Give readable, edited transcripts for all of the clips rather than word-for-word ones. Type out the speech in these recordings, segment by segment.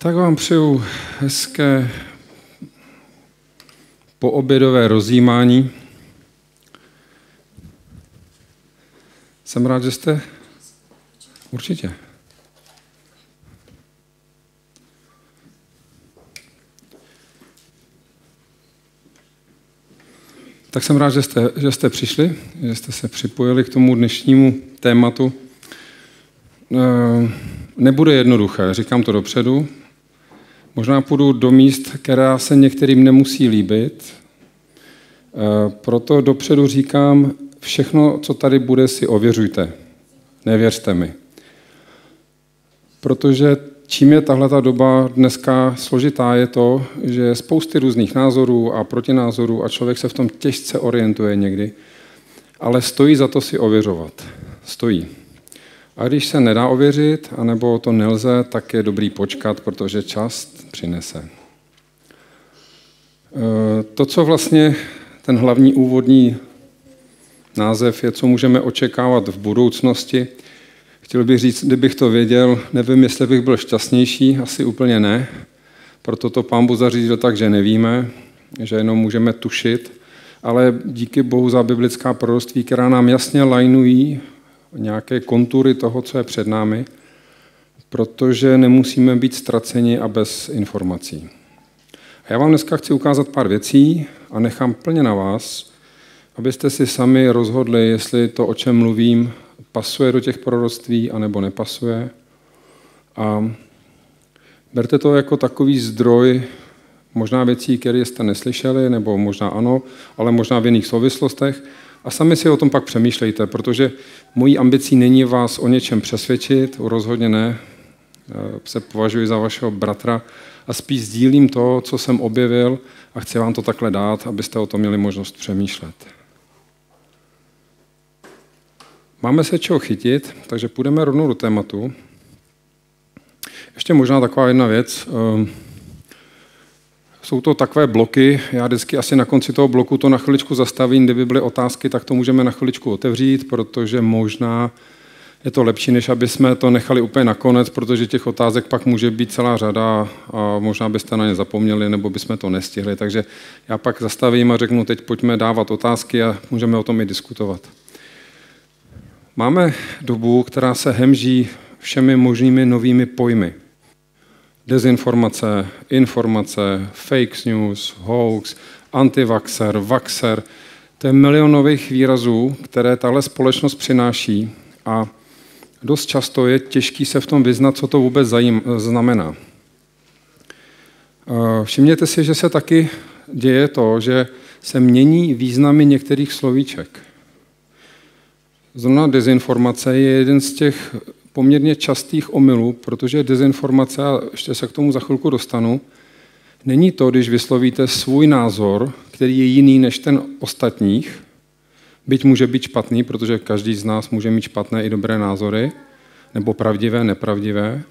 Tak vám přeju hezké poobědové rozjímání. Jsem rád, že jste... Určitě. Tak jsem rád, že jste přišli, že jste se připojili k tomu dnešnímu tématu. Nebude jednoduché, říkám to dopředu. Možná půjdu do míst, která se některým nemusí líbit. Proto dopředu říkám, všechno, co tady bude, si ověřujte. Nevěřte mi. Protože čím je tahleta doba dneska složitá, je to, že je spousty různých názorů a protinázorů a člověk se v tom těžce orientuje někdy. Ale stojí za to si ověřovat. Stojí. A když se nedá ověřit, anebo to nelze, tak je dobrý počkat, protože čas přinese. To, co vlastně ten hlavní úvodní název je, co můžeme očekávat v budoucnosti. Chtěl bych říct, kdybych to věděl, nevím, jestli bych byl šťastnější, asi úplně ne. Proto to Pán Bůh zařídil tak, že nevíme, že jenom můžeme tušit, ale díky Bohu za biblická proroctví, která nám jasně lajnují nějaké kontury toho, co je před námi, protože nemusíme být ztraceni a bez informací. A já vám dneska chci ukázat pár věcí a nechám plně na vás, abyste si sami rozhodli, jestli to, o čem mluvím, pasuje do těch proroctví, anebo nepasuje. A berte to jako takový zdroj možná věcí, které jste neslyšeli, nebo možná ano, ale možná v jiných souvislostech. A sami si o tom pak přemýšlejte, protože mojí ambicí není vás o něčem přesvědčit, rozhodně ne. Já se považuji za vašeho bratra a spíš sdílím to, co jsem objevil a chci vám to takhle dát, abyste o tom měli možnost přemýšlet. Máme se čeho chytit, takže půjdeme rovnou do tématu. Ještě možná taková jedna věc. Jsou to takové bloky, já vždycky asi na konci toho bloku to na chviličku zastavím, kdyby byly otázky, tak to můžeme na chviličku otevřít, protože možná je to lepší, než aby jsme to nechali úplně nakonec, protože těch otázek pak může být celá řada a možná byste na ně zapomněli, nebo bychom to nestihli. Takže já pak zastavím a řeknu, teď pojďme dávat otázky a můžeme o tom i diskutovat. Máme dobu, která se hemží všemi možnými novými pojmy. Dezinformace, informace, fake news, hoax, antivaxer, vaxer. To je milion nových výrazů, které tahle společnost přináší a dost často je těžký se v tom vyznat, co to vůbec znamená. Všimněte si, že se taky děje to, že se mění významy některých slovíček. Zrovna dezinformace je jeden z těch poměrně častých omylů, protože dezinformace, a ještě se k tomu za chvilku dostanu, není to, když vyslovíte svůj názor, který je jiný než ten ostatních, byť může být špatný, protože každý z nás může mít špatné i dobré názory, nebo pravdivé, nepravdivé.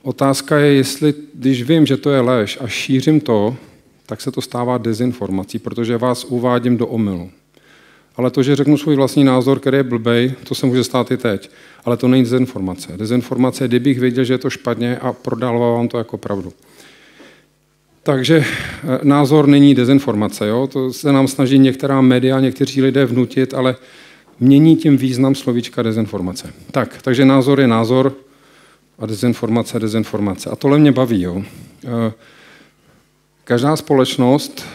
Otázka je, jestli, když vím, že to je lež a šířím to, tak se to stává dezinformací, protože vás uvádím do omylu. Ale to, že řeknu svůj vlastní názor, který je blbej, to se může stát i teď. Ale to není dezinformace. Dezinformace je, kdybych věděl, že je to špatně a prodával vám to jako pravdu. Takže názor není dezinformace. Jo? To se nám snaží některá média, někteří lidé vnutit, ale mění tím význam slovíčka dezinformace. Takže názor je názor a dezinformace je dezinformace. A tohle mě baví. Jo? Každá společnost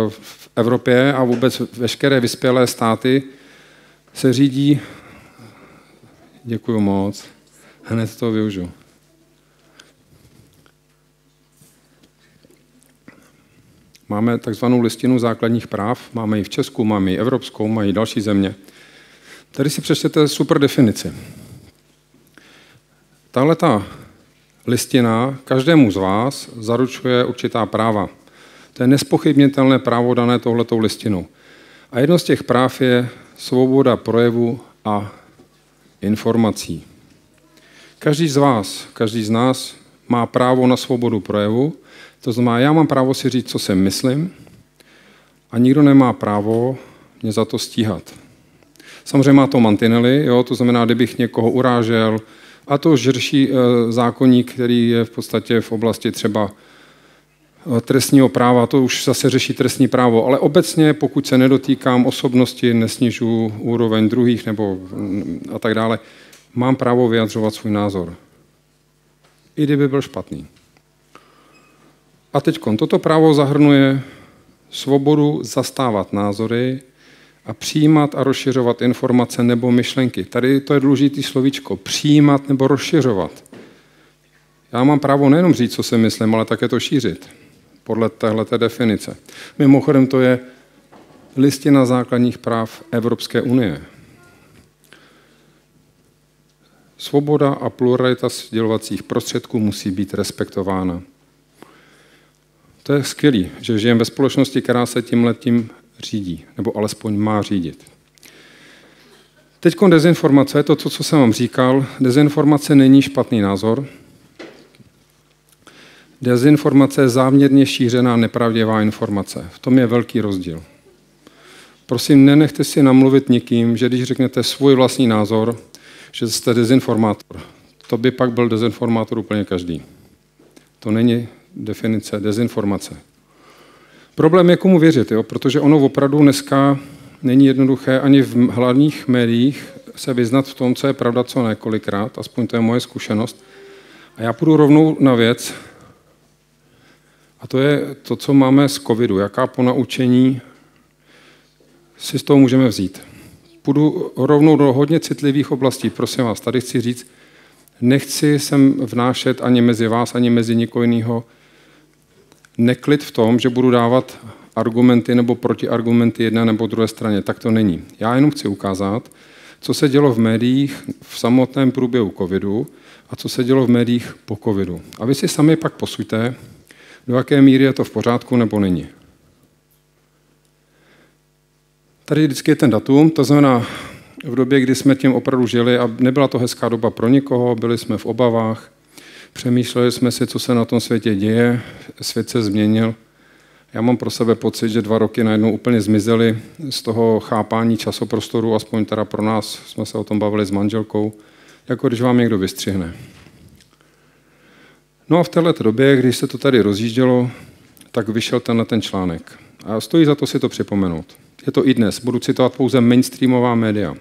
v Evropě a vůbec veškeré vyspělé státy se řídí, děkuju moc, hned to využiju. Máme takzvanou listinu základních práv, máme ji v Česku, máme ji evropskou, mají další země. Tady si přečtěte super definici. Tahleta listina každému z vás zaručuje určitá práva. To je nespochybnitelné právo dané touhletou listinou. A jedno z těch práv je svoboda projevu a informací. Každý z vás, každý z nás má právo na svobodu projevu. To znamená, já mám právo si říct, co si myslím, a nikdo nemá právo mě za to stíhat. Samozřejmě má to mantinely, jo? To znamená, kdybych někoho urážel, A to už řeší zákoník, který je v podstatě v oblasti třeba trestního práva, to už zase řeší trestní právo, ale obecně, pokud se nedotýkám osobnosti, nesnižuji úroveň druhých nebo a tak dále, mám právo vyjadřovat svůj názor. I kdyby byl špatný. A teď toto právo zahrnuje svobodu zastávat názory a přijímat a rozšiřovat informace nebo myšlenky. Tady to je důležitý slovíčko. Přijímat nebo rozšiřovat. Já mám právo nejenom říct, co si myslím, ale také to šířit. Podle téhleté definice. Mimochodem to je Listina základních práv Evropské unie. Svoboda a pluralita sdělovacích prostředků musí být respektována. To je skvělý, že žijeme ve společnosti, která se tímhletím řídí, nebo alespoň má řídit. Teď dezinformace, je to, co jsem vám říkal. Dezinformace není špatný názor. Dezinformace je záměrně šířená nepravdivá informace. V tom je velký rozdíl. Prosím, nenechte si namluvit někým, že když řeknete svůj vlastní názor, že jste dezinformátor. To by pak byl dezinformátor úplně každý. To není definice dezinformace. Problém je, komu věřit, protože ono opravdu dneska není jednoduché ani v hlavních médiích se vyznat v tom, co je pravda, co několikrát, aspoň to je moje zkušenost. A já půjdu rovnou na věc, a to je to, co máme z covidu, jaká ponaučení si z toho můžeme vzít. Půjdu rovnou do hodně citlivých oblastí, prosím vás, tady chci říct, nechci sem vnášet ani mezi vás, ani mezi nikoho jiného neklid v tom, že budu dávat argumenty nebo protiargumenty jedné nebo druhé straně. Tak to není. Já jenom chci ukázat, co se dělo v médiích v samotném průběhu covidu a co se dělo v médiích po covidu. A vy si sami pak posuďte, do jaké míry je to v pořádku nebo není. Tady vždycky je ten datum, to znamená v době, kdy jsme tím opravdu žili a nebyla to hezká doba pro nikoho, byli jsme v obavách, přemýšleli jsme si, co se na tom světě děje, svět se změnil. Já mám pro sebe pocit, že 2 roky najednou úplně zmizely z toho chápání časoprostoru, aspoň teda pro nás, jsme se o tom bavili s manželkou, jako když vám někdo vystřihne. No a v této době, když se to tady rozjíždělo, tak vyšel ten článek. A stojí za to si to připomenout. Je to i dnes. Budu citovat pouze mainstreamová média.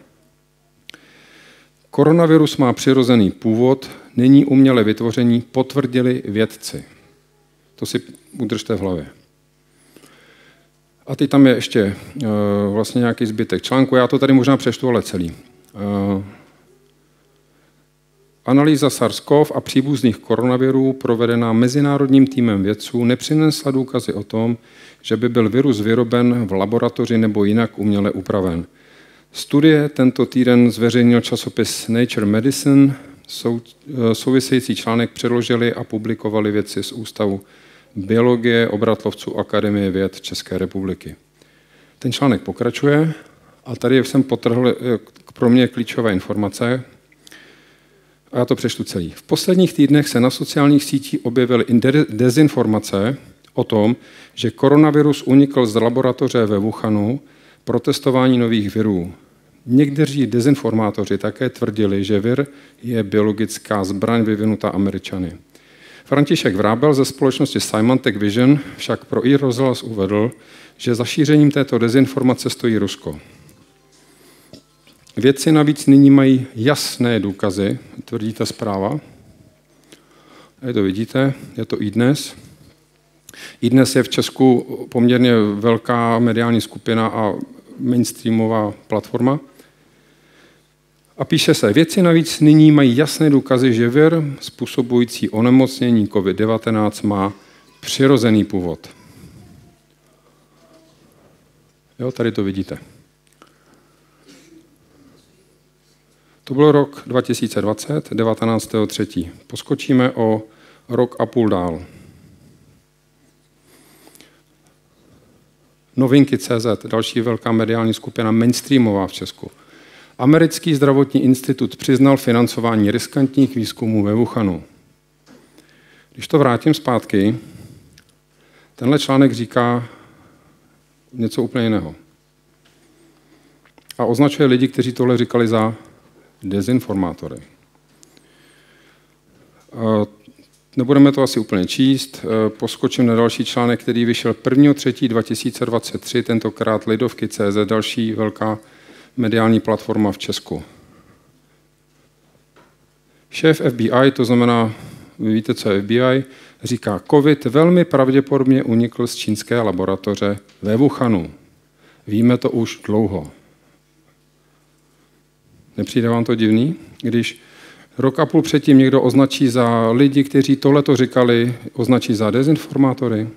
Koronavirus má přirozený původ, není uměle vytvoření, potvrdili vědci. To si udržte v hlavě. A teď tam je ještě vlastně nějaký zbytek článku. Já to tady možná přečtu, ale celý. Analýza SARS-CoV a příbuzných koronavirů provedená mezinárodním týmem vědců nepřinesla důkazy o tom, že by byl virus vyroben v laboratoři nebo jinak uměle upraven. Studie tento týden zveřejnil časopis Nature Medicine. Související článek předložili a publikovali vědci z Ústavu biologie obratlovců Akademie věd České republiky. Ten článek pokračuje a tady jsem podtrhl pro mě klíčové informace, a já to přečtu celý. V posledních týdnech se na sociálních sítích objevily dezinformace o tom, že koronavirus unikl z laboratoře ve Wuhanu pro testování nových virů. Někteří dezinformátoři také tvrdili, že vir je biologická zbraň vyvinutá Američany. František Vrábel ze společnosti Symantec Vision však pro iRozhlas uvedl, že za šířením této dezinformace stojí Rusko. Vědci navíc nyní mají jasné důkazy, tvrdí ta zpráva. Tady to vidíte, je to iDnes. iDnes je v Česku poměrně velká mediální skupina a mainstreamová platforma. A píše se, vědci navíc nyní mají jasné důkazy, že vir způsobující onemocnění COVID-19 má přirozený původ. Jo, tady to vidíte. To byl rok 2020, 19.3. Poskočíme o rok a půl dál. Novinky.cz, další velká mediální skupina mainstreamová v Česku. Americký zdravotní institut přiznal financování riskantních výzkumů ve Wuhanu. Když to vrátím zpátky, tenhle článek říká něco úplně jiného. A označuje lidi, kteří tohle říkali za dezinformátory. Nebudeme to asi úplně číst, poskočím na další článek, který vyšel 1.3.2023, tentokrát Lidovky.cz, další velká mediální platforma v Česku. Šéf FBI, to znamená, vy víte, co je FBI, říká, COVID velmi pravděpodobně unikl z čínské laboratoře ve Wuhanu. Víme to už dlouho. Nepřijde vám to divný, když rok a půl předtím někdo označí za lidi, kteří tohleto říkali, označí za dezinformátory?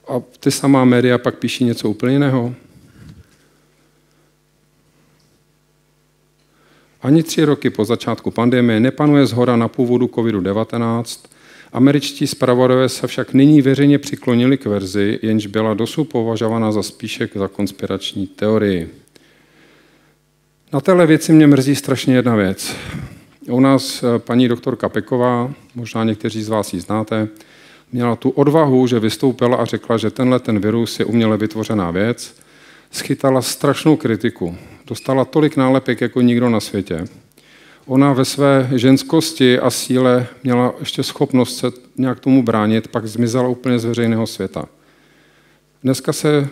A ty samá média pak píší něco úplně jiného? Ani 3 roky po začátku pandemie nepanuje shoda na původu COVID-19. Američtí zpravodajové se však nyní veřejně přiklonili k verzi, jenž byla dosud považována za spíše za konspirační teorii. Na téhle věci mě mrzí strašně jedna věc. U nás paní doktorka Peková, možná někteří z vás ji znáte, měla tu odvahu, že vystoupila a řekla, že ten virus je uměle vytvořená věc, schytala strašnou kritiku. Dostala tolik nálepek jako nikdo na světě. Ona ve své ženskosti a síle měla ještě schopnost se nějak tomu bránit, pak zmizela úplně z veřejného světa. Dneska se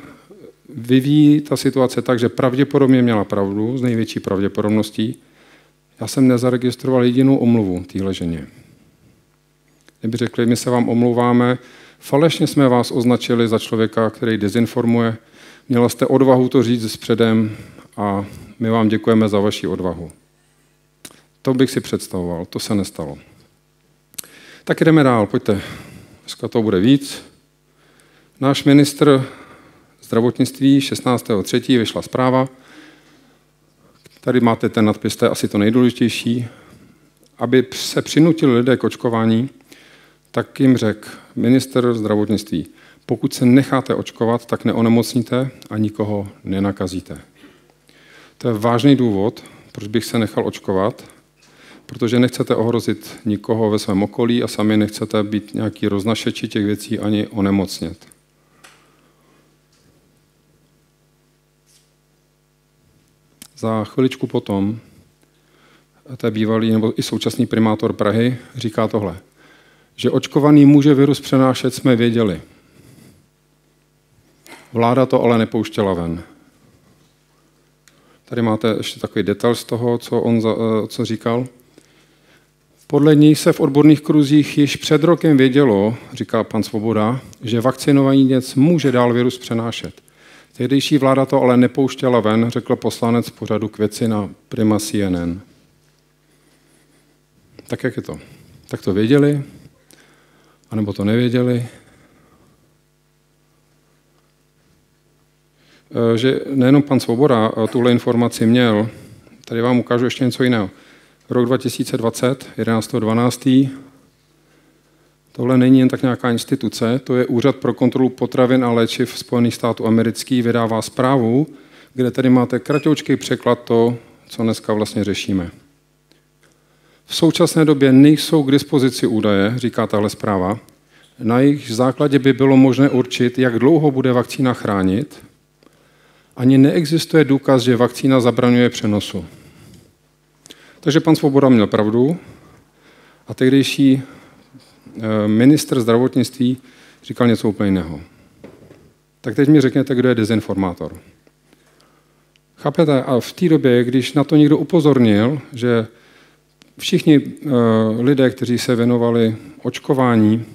vyvíjí ta situace tak, že pravděpodobně měla pravdu, z největší pravděpodobností. Já jsem nezaregistroval jedinou omluvu téhle ženě. Kdyby řekli, my se vám omlouváme, falešně jsme vás označili za člověka, který dezinformuje, měla jste odvahu to říct předem a my vám děkujeme za vaši odvahu. To bych si představoval, to se nestalo. Tak jdeme dál, pojďte. Dneska to bude víc. Náš ministr zdravotnictví 16.3. vyšla zpráva. Tady máte ten nadpis, to je asi to nejdůležitější. Aby se přinutili lidé k očkování, tak jim řekl ministr zdravotnictví, pokud se necháte očkovat, tak neonemocníte a nikoho nenakazíte. To je vážný důvod, proč bych se nechal očkovat, protože nechcete ohrozit nikoho ve svém okolí a sami nechcete být nějaký roznašeči těch věcí ani onemocnět. Za chviličku potom, to je bývalý nebo i současný primátor Prahy, říká tohle, že očkovaný může virus přenášet, jsme věděli. Vláda to ale nepouštěla ven. Tady máte ještě takový detail z toho, co říkal. Podle něj se v odborných kruzích již před rokem vědělo, říká pan Svoboda, že vakcinovaněc může dál virus přenášet. Tehdejší vláda to ale nepouštěla ven, řekl poslanec pořadu K věci na Prima CNN. Tak jak je to? Tak to věděli? Anebo to nevěděli? Že nejenom pan Svoboda tuhle informaci měl, tady vám ukážu ještě něco jiného. Rok 2020, 11.12. Tohle není jen tak nějaká instituce, to je Úřad pro kontrolu potravin a léčiv Spojených států amerických, vydává zprávu, kde tady máte kratoučký překlad to, co dneska vlastně řešíme. V současné době nejsou k dispozici údaje, říká tahle zpráva, na jejich základě by bylo možné určit, jak dlouho bude vakcína chránit. Ani neexistuje důkaz, že vakcína zabraňuje přenosu. Takže pan Svoboda měl pravdu a tehdejší ministr zdravotnictví říkal něco úplně jiného. Tak teď mi řekněte, kdo je dezinformátor. Chápete? A v té době, když na to někdo upozornil, že všichni lidé, kteří se věnovali očkování,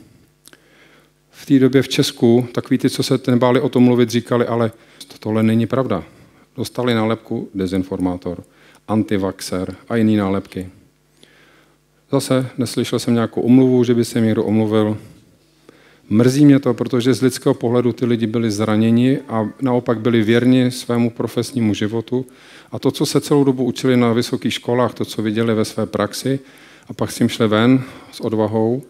v té době v Česku, takový ty, co se nebáli o tom mluvit, říkali, ale tohle není pravda. Dostali nálepku dezinformátor, antivaxer a jiný nálepky. Zase neslyšel jsem nějakou omluvu, že by se někdo omluvil. Mrzí mě to, protože z lidského pohledu ty lidi byli zraněni a naopak byli věrni svému profesnímu životu. A to, co se celou dobu učili na vysokých školách, to, co viděli ve své praxi, a pak s tím šli ven s odvahou,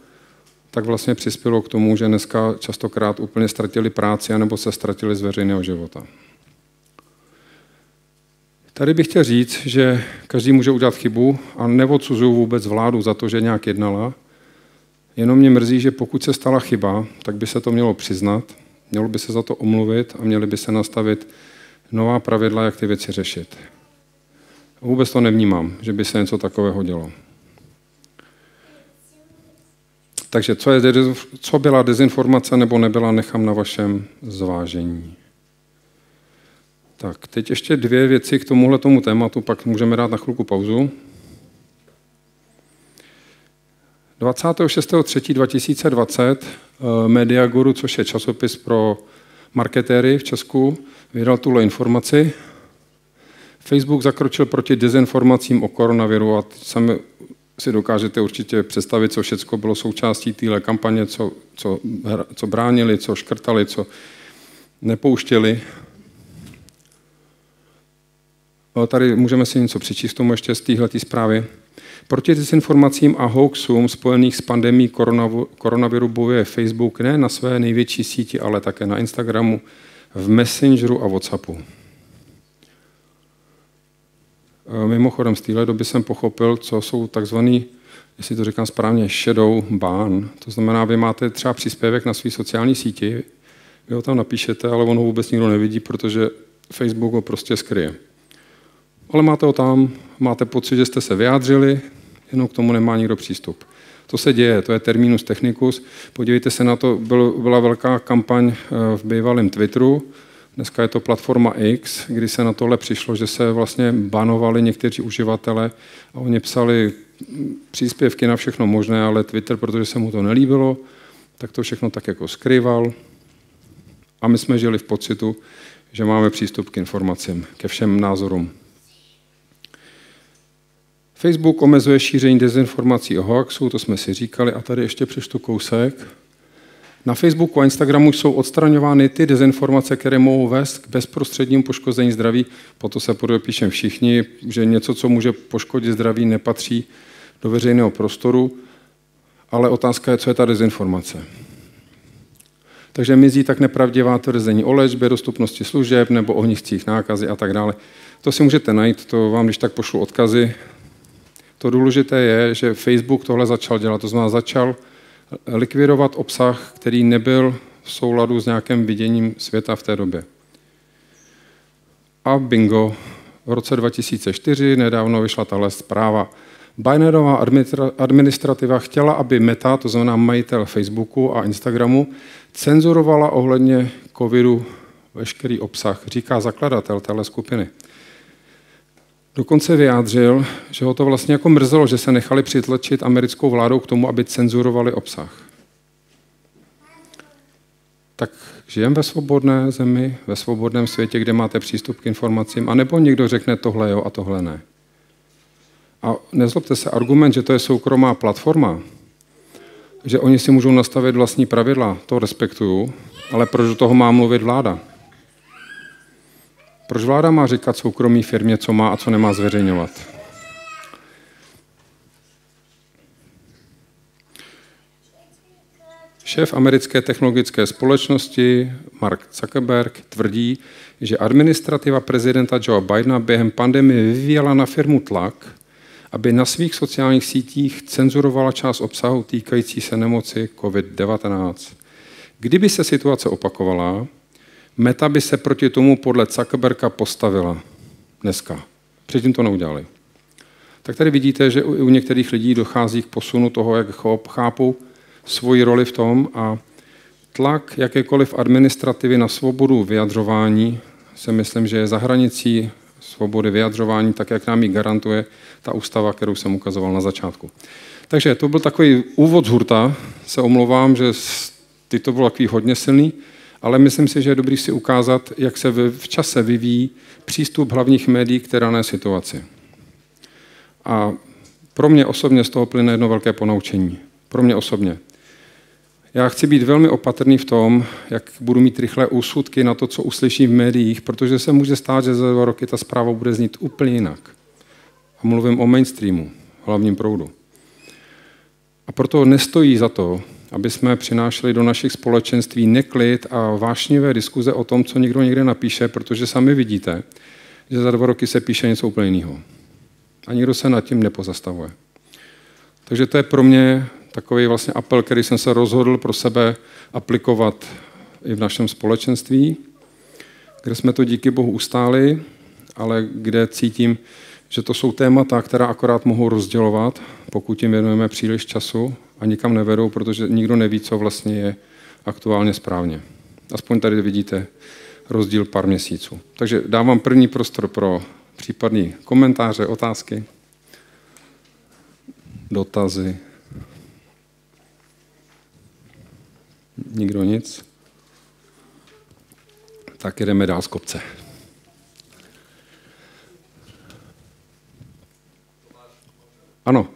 tak vlastně přispělo k tomu, že dneska častokrát úplně ztratili práci anebo se ztratili z veřejného života. Tady bych chtěl říct, že každý může udělat chybu a neodsuzuju vůbec vládu za to, že nějak jednala. Jenom mě mrzí, že pokud se stala chyba, tak by se to mělo přiznat, mělo by se za to omluvit a měly by se nastavit nová pravidla, jak ty věci řešit. A vůbec to nevnímám, že by se něco takového dělo. Takže co byla dezinformace nebo nebyla, nechám na vašem zvážení. Tak, teď ještě 2 věci k tomu tématu, pak můžeme dát na chvilku pauzu. 26.3.2020 Media Guru, což je časopis pro marketéry v Česku, vydal tuhle informaci. Facebook zakročil proti dezinformacím o koronaviru a sami si dokážete určitě představit, co všechno bylo součástí téhle kampaně, co bránili, co škrtali, co nepouštěli. Tady můžeme si něco přečíst tomu ještě z téhletý zprávy. Proti dezinformacím a hoaxům spojených s pandemií koronaviru bojuje Facebook ne na své největší síti, ale také na Instagramu, v Messengeru a WhatsAppu. Mimochodem, z téhle doby jsem pochopil, co jsou takzvaný, jestli to říkám správně, shadow ban. To znamená, vy máte třeba příspěvek na své sociální síti, vy ho tam napíšete, ale on ho vůbec nikdo nevidí, protože Facebook ho prostě skryje. Ale máte ho tam, máte pocit, že jste se vyjádřili, jenom k tomu nemá nikdo přístup. To se děje, to je terminus technicus. Podívejte se na to, byla velká kampaň v bývalém Twitteru, dneska je to platforma X, kdy se na tohle přišlo, že se vlastně banovali někteří uživatelé a oni psali příspěvky na všechno možné, ale Twitter, protože se mu to nelíbilo, tak to všechno tak jako skrýval. A my jsme žili v pocitu, že máme přístup k informacím, ke všem názorům. Facebook omezuje šíření dezinformací o hoaxu, to jsme si říkali, a tady ještě přečtu kousek. Na Facebooku a Instagramu jsou odstraňovány ty dezinformace, které mohou vést k bezprostřednímu poškození zdraví. Po to se podepíšeme všichni, že něco, co může poškodit zdraví, nepatří do veřejného prostoru, ale otázka je, co je ta dezinformace. Takže mizí tak nepravdivá tvrzení o léčbě, dostupnosti služeb nebo ohniscích nákazy a tak dále. To si můžete najít, to vám když tak pošlu odkazy. To důležité je, že Facebook tohle začal dělat, to znamená začal likvidovat obsah, který nebyl v souladu s nějakým viděním světa v té době. A bingo, v roce 2004 nedávno vyšla tahle zpráva. Bidenová administrativa chtěla, aby Meta, to znamená majitel Facebooku a Instagramu, cenzurovala ohledně covidu veškerý obsah, říká zakladatel téhle skupiny. Dokonce vyjádřil, že ho to vlastně jako mrzelo, že se nechali přitlačit americkou vládou k tomu, aby cenzurovali obsah. Tak žijeme ve svobodné zemi, ve svobodném světě, kde máte přístup k informacím, anebo někdo řekne tohle jo a tohle ne. A nezlobte se, argument, že to je soukromá platforma, že oni si můžou nastavit vlastní pravidla, to respektuju, ale proč do toho má mluvit vláda? Proč vláda má říkat soukromý firmě, co má a co nemá zveřejňovat? Šéf americké technologické společnosti Mark Zuckerberg tvrdí, že administrativa prezidenta Joe Bidena během pandemie vyvíjela na firmu tlak, aby na svých sociálních sítích cenzurovala část obsahu týkající se nemoci COVID-19. Kdyby se situace opakovala, Meta by se proti tomu podle Zuckerberga postavila dneska. Předtím to neudělali. Tak tady vidíte, že u některých lidí dochází k posunu toho, jak chápou svoji roli v tom a tlak jakékoliv administrativy na svobodu vyjadřování si myslím, že je za hranicí svobody vyjadřování, tak jak nám ji garantuje ta ústava, kterou jsem ukazoval na začátku. Takže to byl takový úvod z hurta, se omlouvám, že ty to bylo takový hodně silný, ale myslím si, že je dobrý si ukázat, jak se v čase vyvíjí přístup hlavních médií k té dané situaci. A pro mě osobně z toho plyne jedno velké ponaučení. Pro mě osobně. Já chci být velmi opatrný v tom, jak budu mít rychlé úsudky na to, co uslyším v médiích, protože se může stát, že za 2 roky ta zpráva bude znít úplně jinak. A mluvím o mainstreamu, hlavním proudu. A proto nestojí za to, aby jsme přinášeli do našich společenství neklid a vášnivé diskuze o tom, co někdo někde napíše, protože sami vidíte, že za 2 roky se píše něco úplně jiného. A nikdo se nad tím nepozastavuje. Takže to je pro mě takový vlastně apel, který jsem se rozhodl pro sebe aplikovat i v našem společenství, kde jsme to díky Bohu ustáli, ale kde cítím, že to jsou témata, která akorát mohou rozdělovat, pokud jim věnujeme příliš času a nikam nevedou, protože nikdo neví, co vlastně je aktuálně správně. Aspoň tady vidíte rozdíl pár měsíců. Takže dávám první prostor pro případné komentáře, otázky, dotazy. Nikdo nic? Tak jdeme dál z kopce. Ano.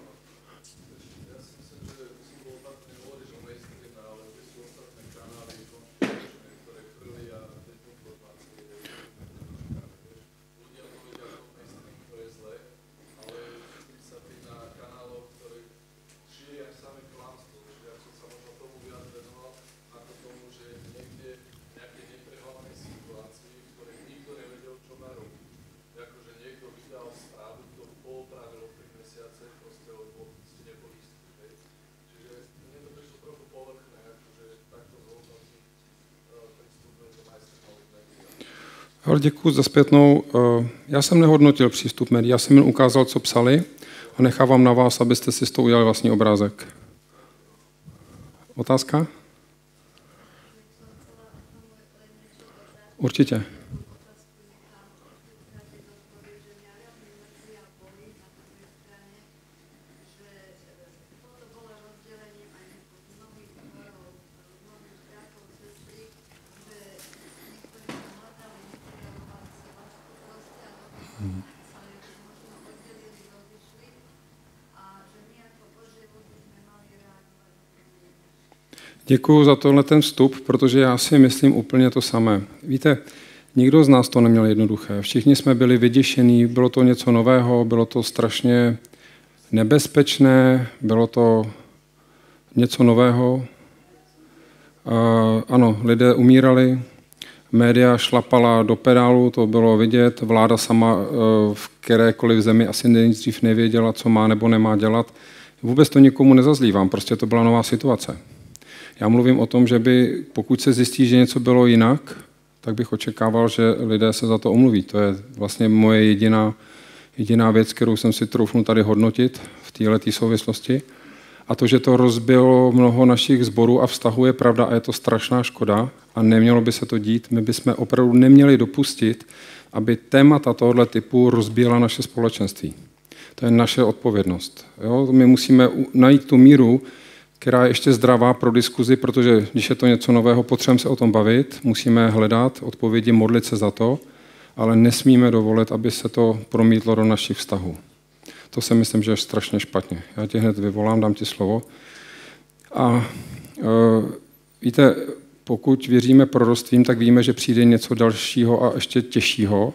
Ale děkuji za zpětnou. Já jsem nehodnotil přístup médií, já jsem jen ukázal, co psali a nechávám na vás, abyste si z toho udělali vlastní obrázek. Otázka? Určitě. Děkuji za tohle ten vstup, protože já si myslím úplně to samé. Víte, nikdo z nás to neměl jednoduché. Všichni jsme byli vyděšení, bylo to něco nového, bylo to strašně nebezpečné, bylo to něco nového. Ano, lidé umírali, média šlapala do pedálu, to bylo vidět, vláda sama v kterékoliv zemi asi nejdřív nevěděla, co má nebo nemá dělat. Vůbec to nikomu nezazlívám, prostě to byla nová situace. Já mluvím o tom, že by, pokud se zjistí, že něco bylo jinak, tak bych očekával, že lidé se za to omluví. To je vlastně moje jediná věc, kterou jsem si troufnul tady hodnotit v této souvislosti. A to, že to rozbilo mnoho našich sborů a vztahů, je pravda a je to strašná škoda a nemělo by se to dít. My bychom opravdu neměli dopustit, aby témata tohoto typu rozbíjela naše společenství. To je naše odpovědnost. Jo? My musíme najít tu míru, která je ještě zdravá pro diskuzi, protože když je to něco nového, potřebujeme se o tom bavit, musíme hledat odpovědi, modlit se za to, ale nesmíme dovolit, aby se to promítlo do našich vztahů. To si myslím, že je strašně špatně. Já tě hned vyvolám, dám ti slovo. A víte, pokud věříme proroctvím, tak víme, že přijde něco dalšího a ještě těžšího.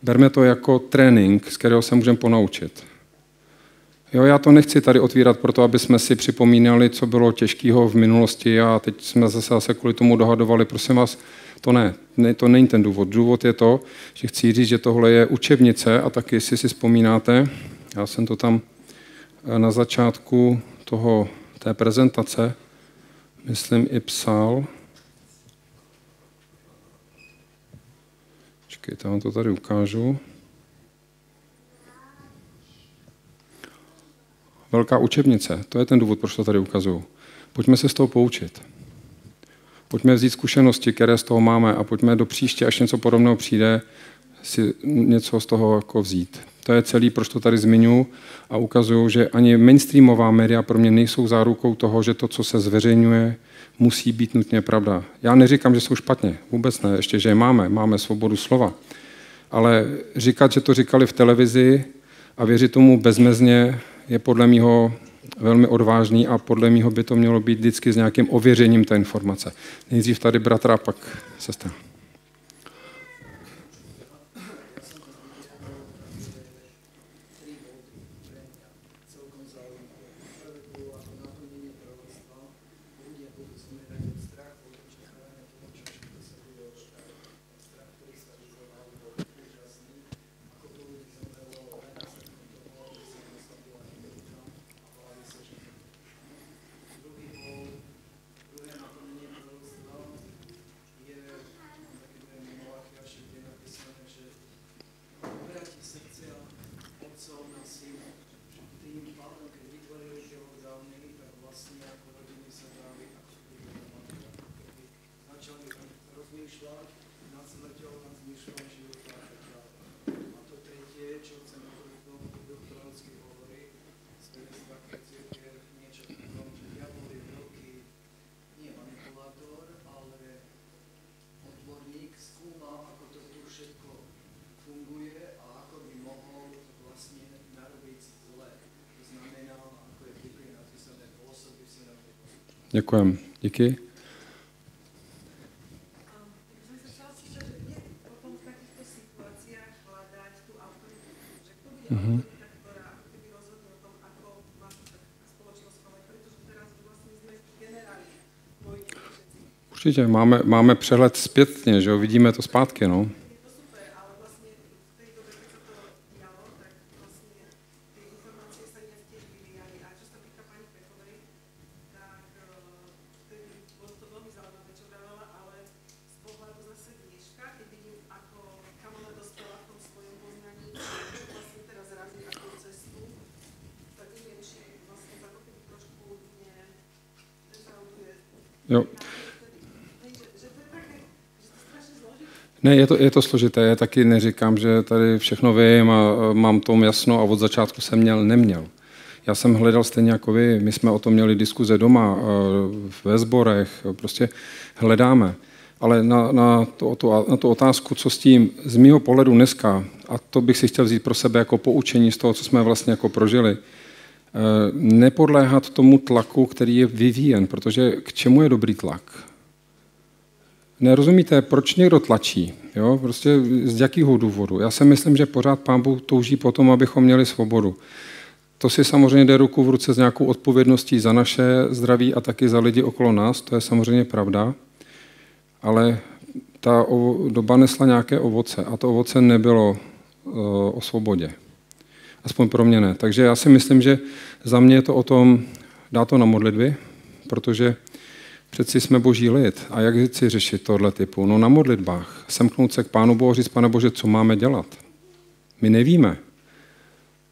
Berme to jako trénink, z kterého se můžeme ponaučit. Jo, já to nechci tady otvírat proto, aby jsme si připomínali, co bylo těžkého v minulosti a teď jsme zase kvůli tomu dohadovali. Prosím vás, to není ten důvod. Důvod je to, že chci říct, že tohle je učebnice a taky, jestli si vzpomínáte, já jsem to tam na začátku té prezentace, myslím, i psal. Počkejte, vám to tady ukážu. Velká učebnice, to je ten důvod, proč to tady ukazuju. Pojďme se z toho poučit. Pojďme vzít zkušenosti, které z toho máme a pojďme do příště, až něco podobného přijde, si něco z toho jako vzít. To je celý, proč to tady zmiňuji a ukazuju, že ani mainstreamová média pro mě nejsou zárukou toho, že to, co se zveřejňuje, musí být nutně pravda. Já neříkám, že jsou špatně, vůbec ne, ještě, že je máme svobodu slova. Ale říkat, že to říkali v televizi a věřit tomu bezmezně, je podle mýho velmi odvážný a podle mýho by to mělo být vždycky s nějakým ověřením té informace. Nejdřív tady bratr a pak sestra. Děkujem. Díky. Určitě, máme přehled zpětně, že jo? Vidíme to zpátky, no. Jo. Ne, je to složité. Já taky neříkám, že tady všechno vím a mám tom jasno a od začátku jsem neměl. Já jsem hledal stejně jako vy. My jsme o tom měli diskuze doma, ve sborech, prostě hledáme. Ale na tu otázku, co s tím, z mýho pohledu dneska, a to bych si chtěl vzít pro sebe jako poučení z toho, co jsme vlastně jako prožili, nepodléhat tomu tlaku, který je vyvíjen, protože k čemu je dobrý tlak? Nerozumíte, proč někdo tlačí? Jo? Prostě z jakého důvodu? Já si myslím, že pořád Pán Bůh touží po tom, abychom měli svobodu. To si samozřejmě jde ruku v ruce s nějakou odpovědností za naše zdraví a taky za lidi okolo nás, to je samozřejmě pravda, ale ta doba nesla nějaké ovoce a to ovoce nebylo o svobodě. Aspoň pro mě ne. Takže já si myslím, že za mě je to o tom, dát to na modlitby, protože přeci jsme boží lid. A jak si řešit tohle typu? No na modlitbách. Semknout se k Pánu Bohu a říct, Pane Bože, co máme dělat? My nevíme.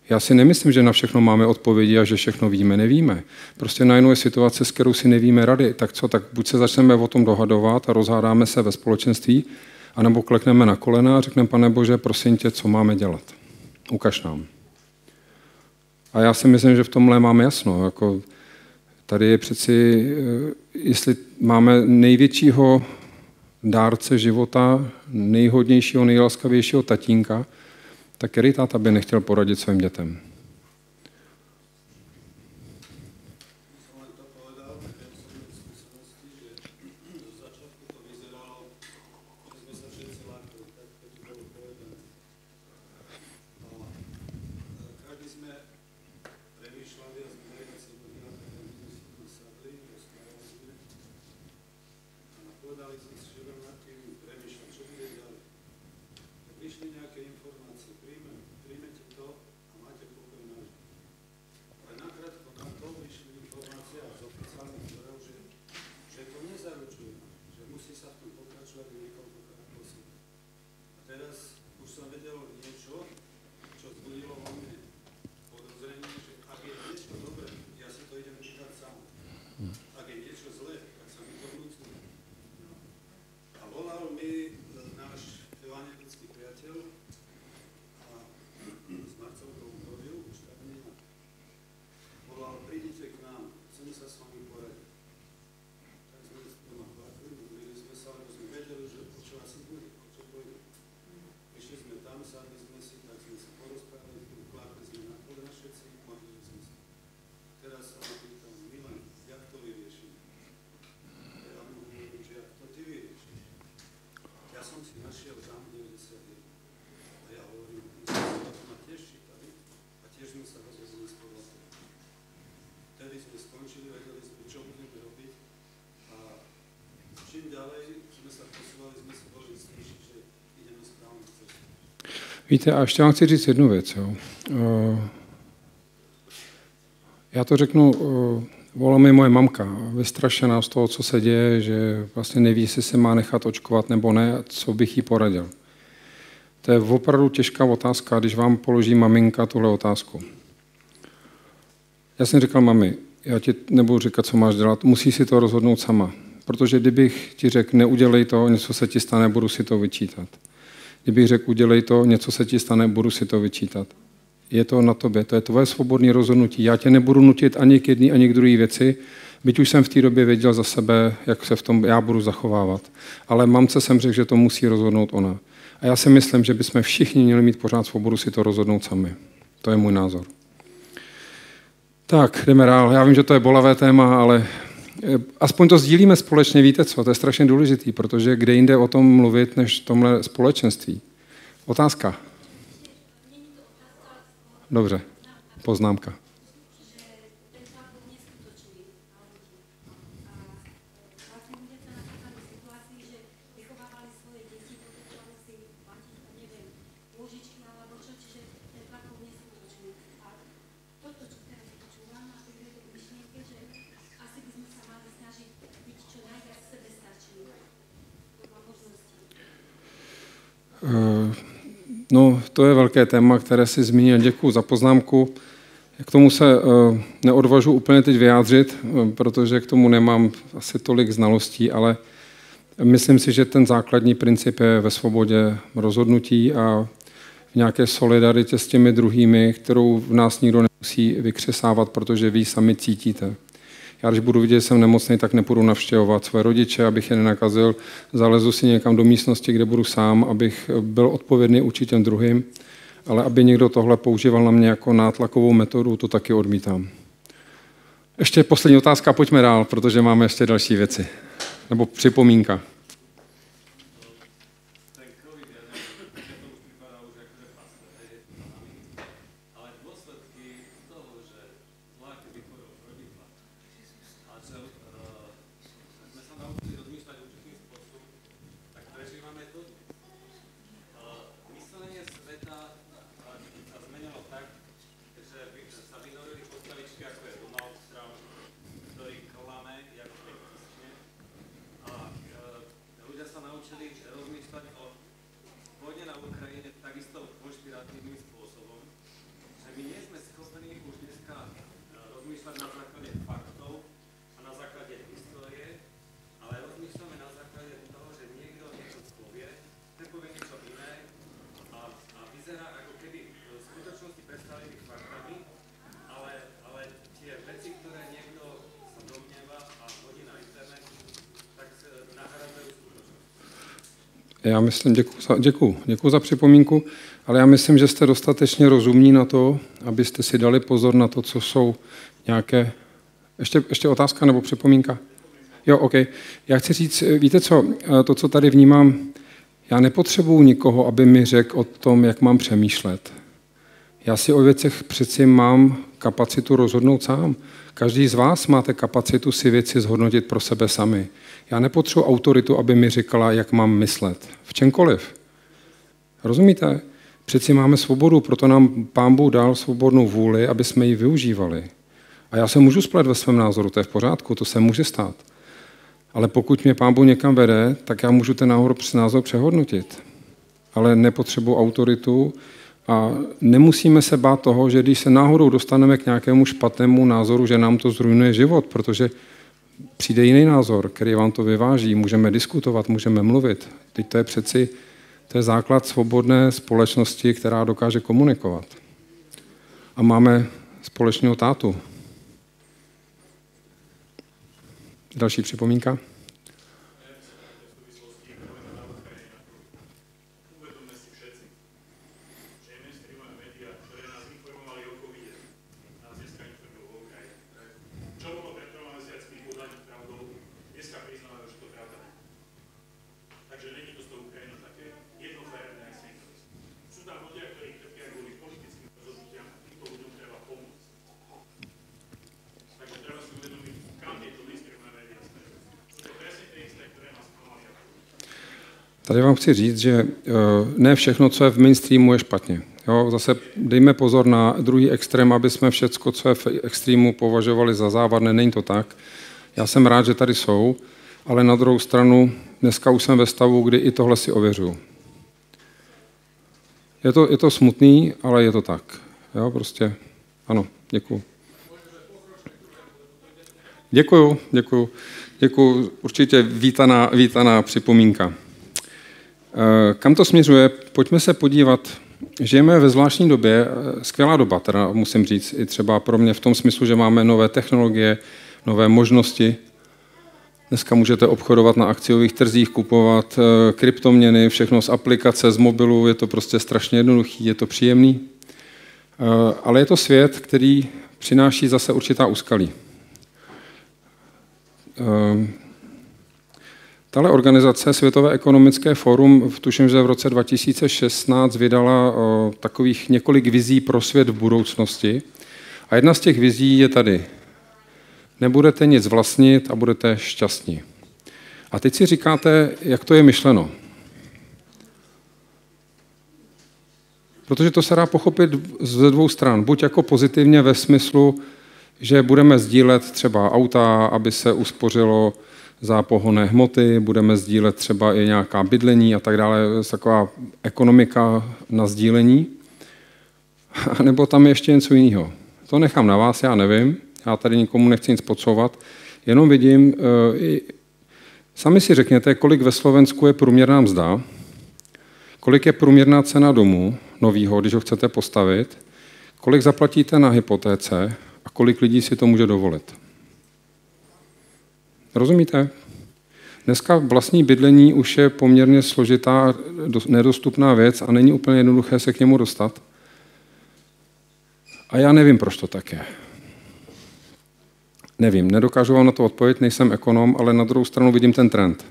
Já si nemyslím, že na všechno máme odpovědi a že všechno víme. Nevíme. Prostě najednou je situace, s kterou si nevíme rady. Tak co? Tak buď se začneme o tom dohadovat a rozhádáme se ve společenství, anebo klekneme na kolena a řekneme, Pane Bože, prosím tě, co máme dělat? Ukaž nám. A já si myslím, že v tomhle máme jasno. Jako tady je přeci, jestli máme největšího dárce života, nejhodnějšího, nejlaskavějšího tatínka, tak který táta by nechtěl poradit svým dětem? Víte, a ještě vám chci říct jednu věc. Jo. Já to řeknu, volá mi moje mamka, vystrašená z toho, co se děje, že vlastně neví, jestli se má nechat očkovat nebo ne, co bych jí poradil. To je opravdu těžká otázka, když vám položí maminka tuhle otázku. Já jsem říkal, mami, já ti nebudu říkat, co máš dělat, musíš si to rozhodnout sama. Protože kdybych ti řekl, neudělej to, něco se ti stane, budu si to vyčítat. Kdybych řekl, udělej to, něco se ti stane, budu si to vyčítat. Je to na tobě, to je tvoje svobodné rozhodnutí. Já tě nebudu nutit ani k jedné, ani k druhé věci, byť už jsem v té době věděl za sebe, jak se v tom já budu zachovávat. Ale mamce jsem řekl, že to musí rozhodnout ona. A já si myslím, že bychom všichni měli mít pořád svobodu si to rozhodnout sami. To je můj názor. Tak, jdeme dál. Já vím, že to je bolavé téma, ale aspoň to sdílíme společně, víte co, to je strašně důležitý, protože kde jinde o tom mluvit, než v tomhle společenství. Otázka. Dobře, poznámka. No, to je velké téma, které si zmínil. Děkuji za poznámku. K tomu se neodvažu úplně teď vyjádřit, protože k tomu nemám asi tolik znalostí, ale myslím si, že ten základní princip je ve svobodě rozhodnutí a v nějaké solidaritě s těmi druhými, kterou v nás nikdo nemusí vykřesávat, protože vy sami cítíte. Já když budu vidět, že jsem nemocný, tak nepůjdu navštěvovat své rodiče, abych je nenakazil. Zalezu si někam do místnosti, kde budu sám, abych byl odpovědný vůči těm druhým, ale aby někdo tohle používal na mě jako nátlakovou metodu, to taky odmítám. Ještě poslední otázka, pojďme dál, protože máme ještě další věci. Nebo připomínka. Já myslím, děkuju za připomínku, ale já myslím, že jste dostatečně rozumní na to, abyste si dali pozor na to, co jsou nějaké... Ještě otázka nebo připomínka? Jo, OK. Já chci říct, víte co, to, co tady vnímám, já nepotřebuju nikoho, aby mi řekl o tom, jak mám přemýšlet. Já si o věcech přeci mám kapacitu rozhodnout sám. Každý z vás máte kapacitu si věci zhodnotit pro sebe sami. Já nepotřebuji autoritu, aby mi říkala, jak mám myslet. V čemkoliv. Rozumíte? Přeci máme svobodu, proto nám Pán Bůh dal svobodnou vůli, aby jsme ji využívali. A já se můžu splet ve svém názoru, to je v pořádku, to se může stát. Ale pokud mě Pán Bůh někam vede, tak já můžu ten názor přehodnotit. Ale nepotřebuji autoritu a nemusíme se bát toho, že když se náhodou dostaneme k nějakému špatnému názoru, že nám to zruinuje život, protože přijde jiný názor, který vám to vyváží, můžeme diskutovat, můžeme mluvit. Teď to je základ svobodné společnosti, která dokáže komunikovat. A máme společného tátu. Další připomínka? Tady vám chci říct, že ne všechno, co je v mainstreamu, je špatně. Jo, zase dejme pozor na druhý extrém, aby jsme všecko, co je v extrému, považovali za závadné. Není to tak. Já jsem rád, že tady jsou, ale na druhou stranu dneska už jsem ve stavu, kdy i tohle si ověřuju. Je to smutný, ale je to tak. Jo, prostě ano, děkuju. Děkuju. Určitě vítaná připomínka. Kam to směřuje? Pojďme se podívat. Žijeme ve zvláštní době, skvělá doba, teda musím říct, i třeba pro mě v tom smyslu, že máme nové technologie, nové možnosti. Dneska můžete obchodovat na akciových trzích, kupovat kryptoměny, všechno z aplikace, z mobilu, je to prostě strašně jednoduchý, je to příjemný. Ale je to svět, který přináší zase určitá úskalí. Tahle organizace, Světové ekonomické fórum, tuším, že v roce 2016 vydala takových několik vizí pro svět v budoucnosti. A jedna z těch vizí je tady. Nebudete nic vlastnit a budete šťastní. A teď si říkáte, jak to je myšleno. Protože to se dá pochopit ze dvou stran. Buď jako pozitivně ve smyslu, že budeme sdílet třeba auta, aby se uspořilo za pohonné hmoty, budeme sdílet třeba i nějaká bydlení a tak dále, taková ekonomika na sdílení. A nebo tam je ještě něco jiného. To nechám na vás, já nevím, já tady nikomu nechci nic podsouvat, jenom vidím, sami si řekněte, kolik ve Slovensku je průměrná mzda, kolik je průměrná cena domu novýho, když ho chcete postavit, kolik zaplatíte na hypotéce a kolik lidí si to může dovolit. Rozumíte? Dneska vlastní bydlení už je poměrně složitá, nedostupná věc a není úplně jednoduché se k němu dostat. A já nevím, proč to tak je. Nevím, nedokážu vám na to odpovědět, nejsem ekonom, ale na druhou stranu vidím ten trend.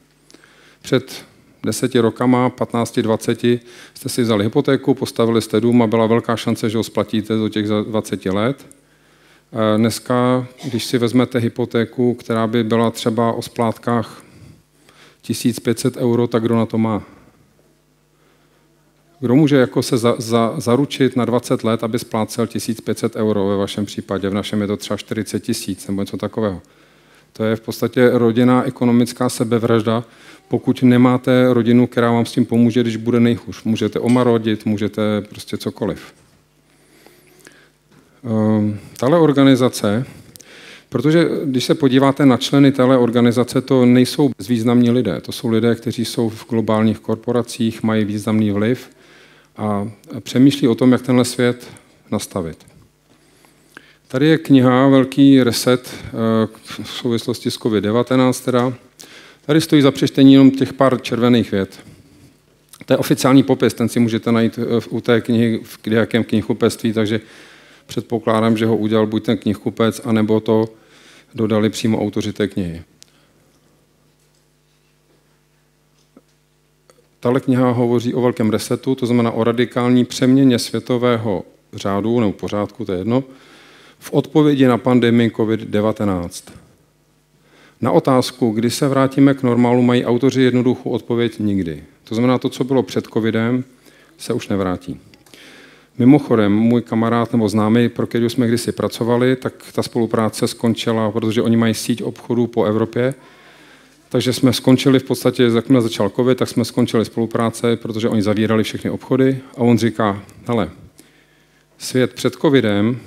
Před 10 rokama, 15, 20 jste si vzali hypotéku, postavili jste dům a byla velká šance, že ho splatíte do těch 20 let. Dneska, když si vezmete hypotéku, která by byla třeba o splátkách 1500 euro, tak kdo na to má? Kdo může jako se zaručit na 20 let, aby splácel 1500 euro ve vašem případě? V našem je to třeba 40 000 nebo něco takového. To je v podstatě rodinná ekonomická sebevražda, pokud nemáte rodinu, která vám s tím pomůže, když bude nejhůř. Můžete omarodit, můžete prostě cokoliv. Tahle organizace, protože když se podíváte na členy téhle organizace, to nejsou bezvýznamní lidé. To jsou lidé, kteří jsou v globálních korporacích, mají významný vliv a přemýšlí o tom, jak tenhle svět nastavit. Tady je kniha Velký reset v souvislosti s COVID-19. Teda. Tady stojí za přečtení jenom těch pár červených vět. To je oficiální popis, ten si můžete najít u té knihy v kdejakém knihkupectví, takže předpokládám, že ho udělal buď ten knihkupec, anebo to dodali přímo autoři té knihy. Tahle kniha hovoří o velkém resetu, to znamená o radikální přeměně světového řádu nebo pořádku, to je jedno, v odpovědi na pandemii COVID-19. Na otázku, kdy se vrátíme k normálu, mají autoři jednoduchou odpověď nikdy. To znamená, to, co bylo před covidem, se už nevrátí. Mimochodem, můj kamarád nebo známý, pro který jsme kdysi pracovali, tak ta spolupráce skončila, protože oni mají síť obchodů po Evropě, takže jsme skončili v podstatě, jakmile začal covid, tak jsme skončili spolupráce, protože oni zavírali všechny obchody a on říká, hele, svět před covidem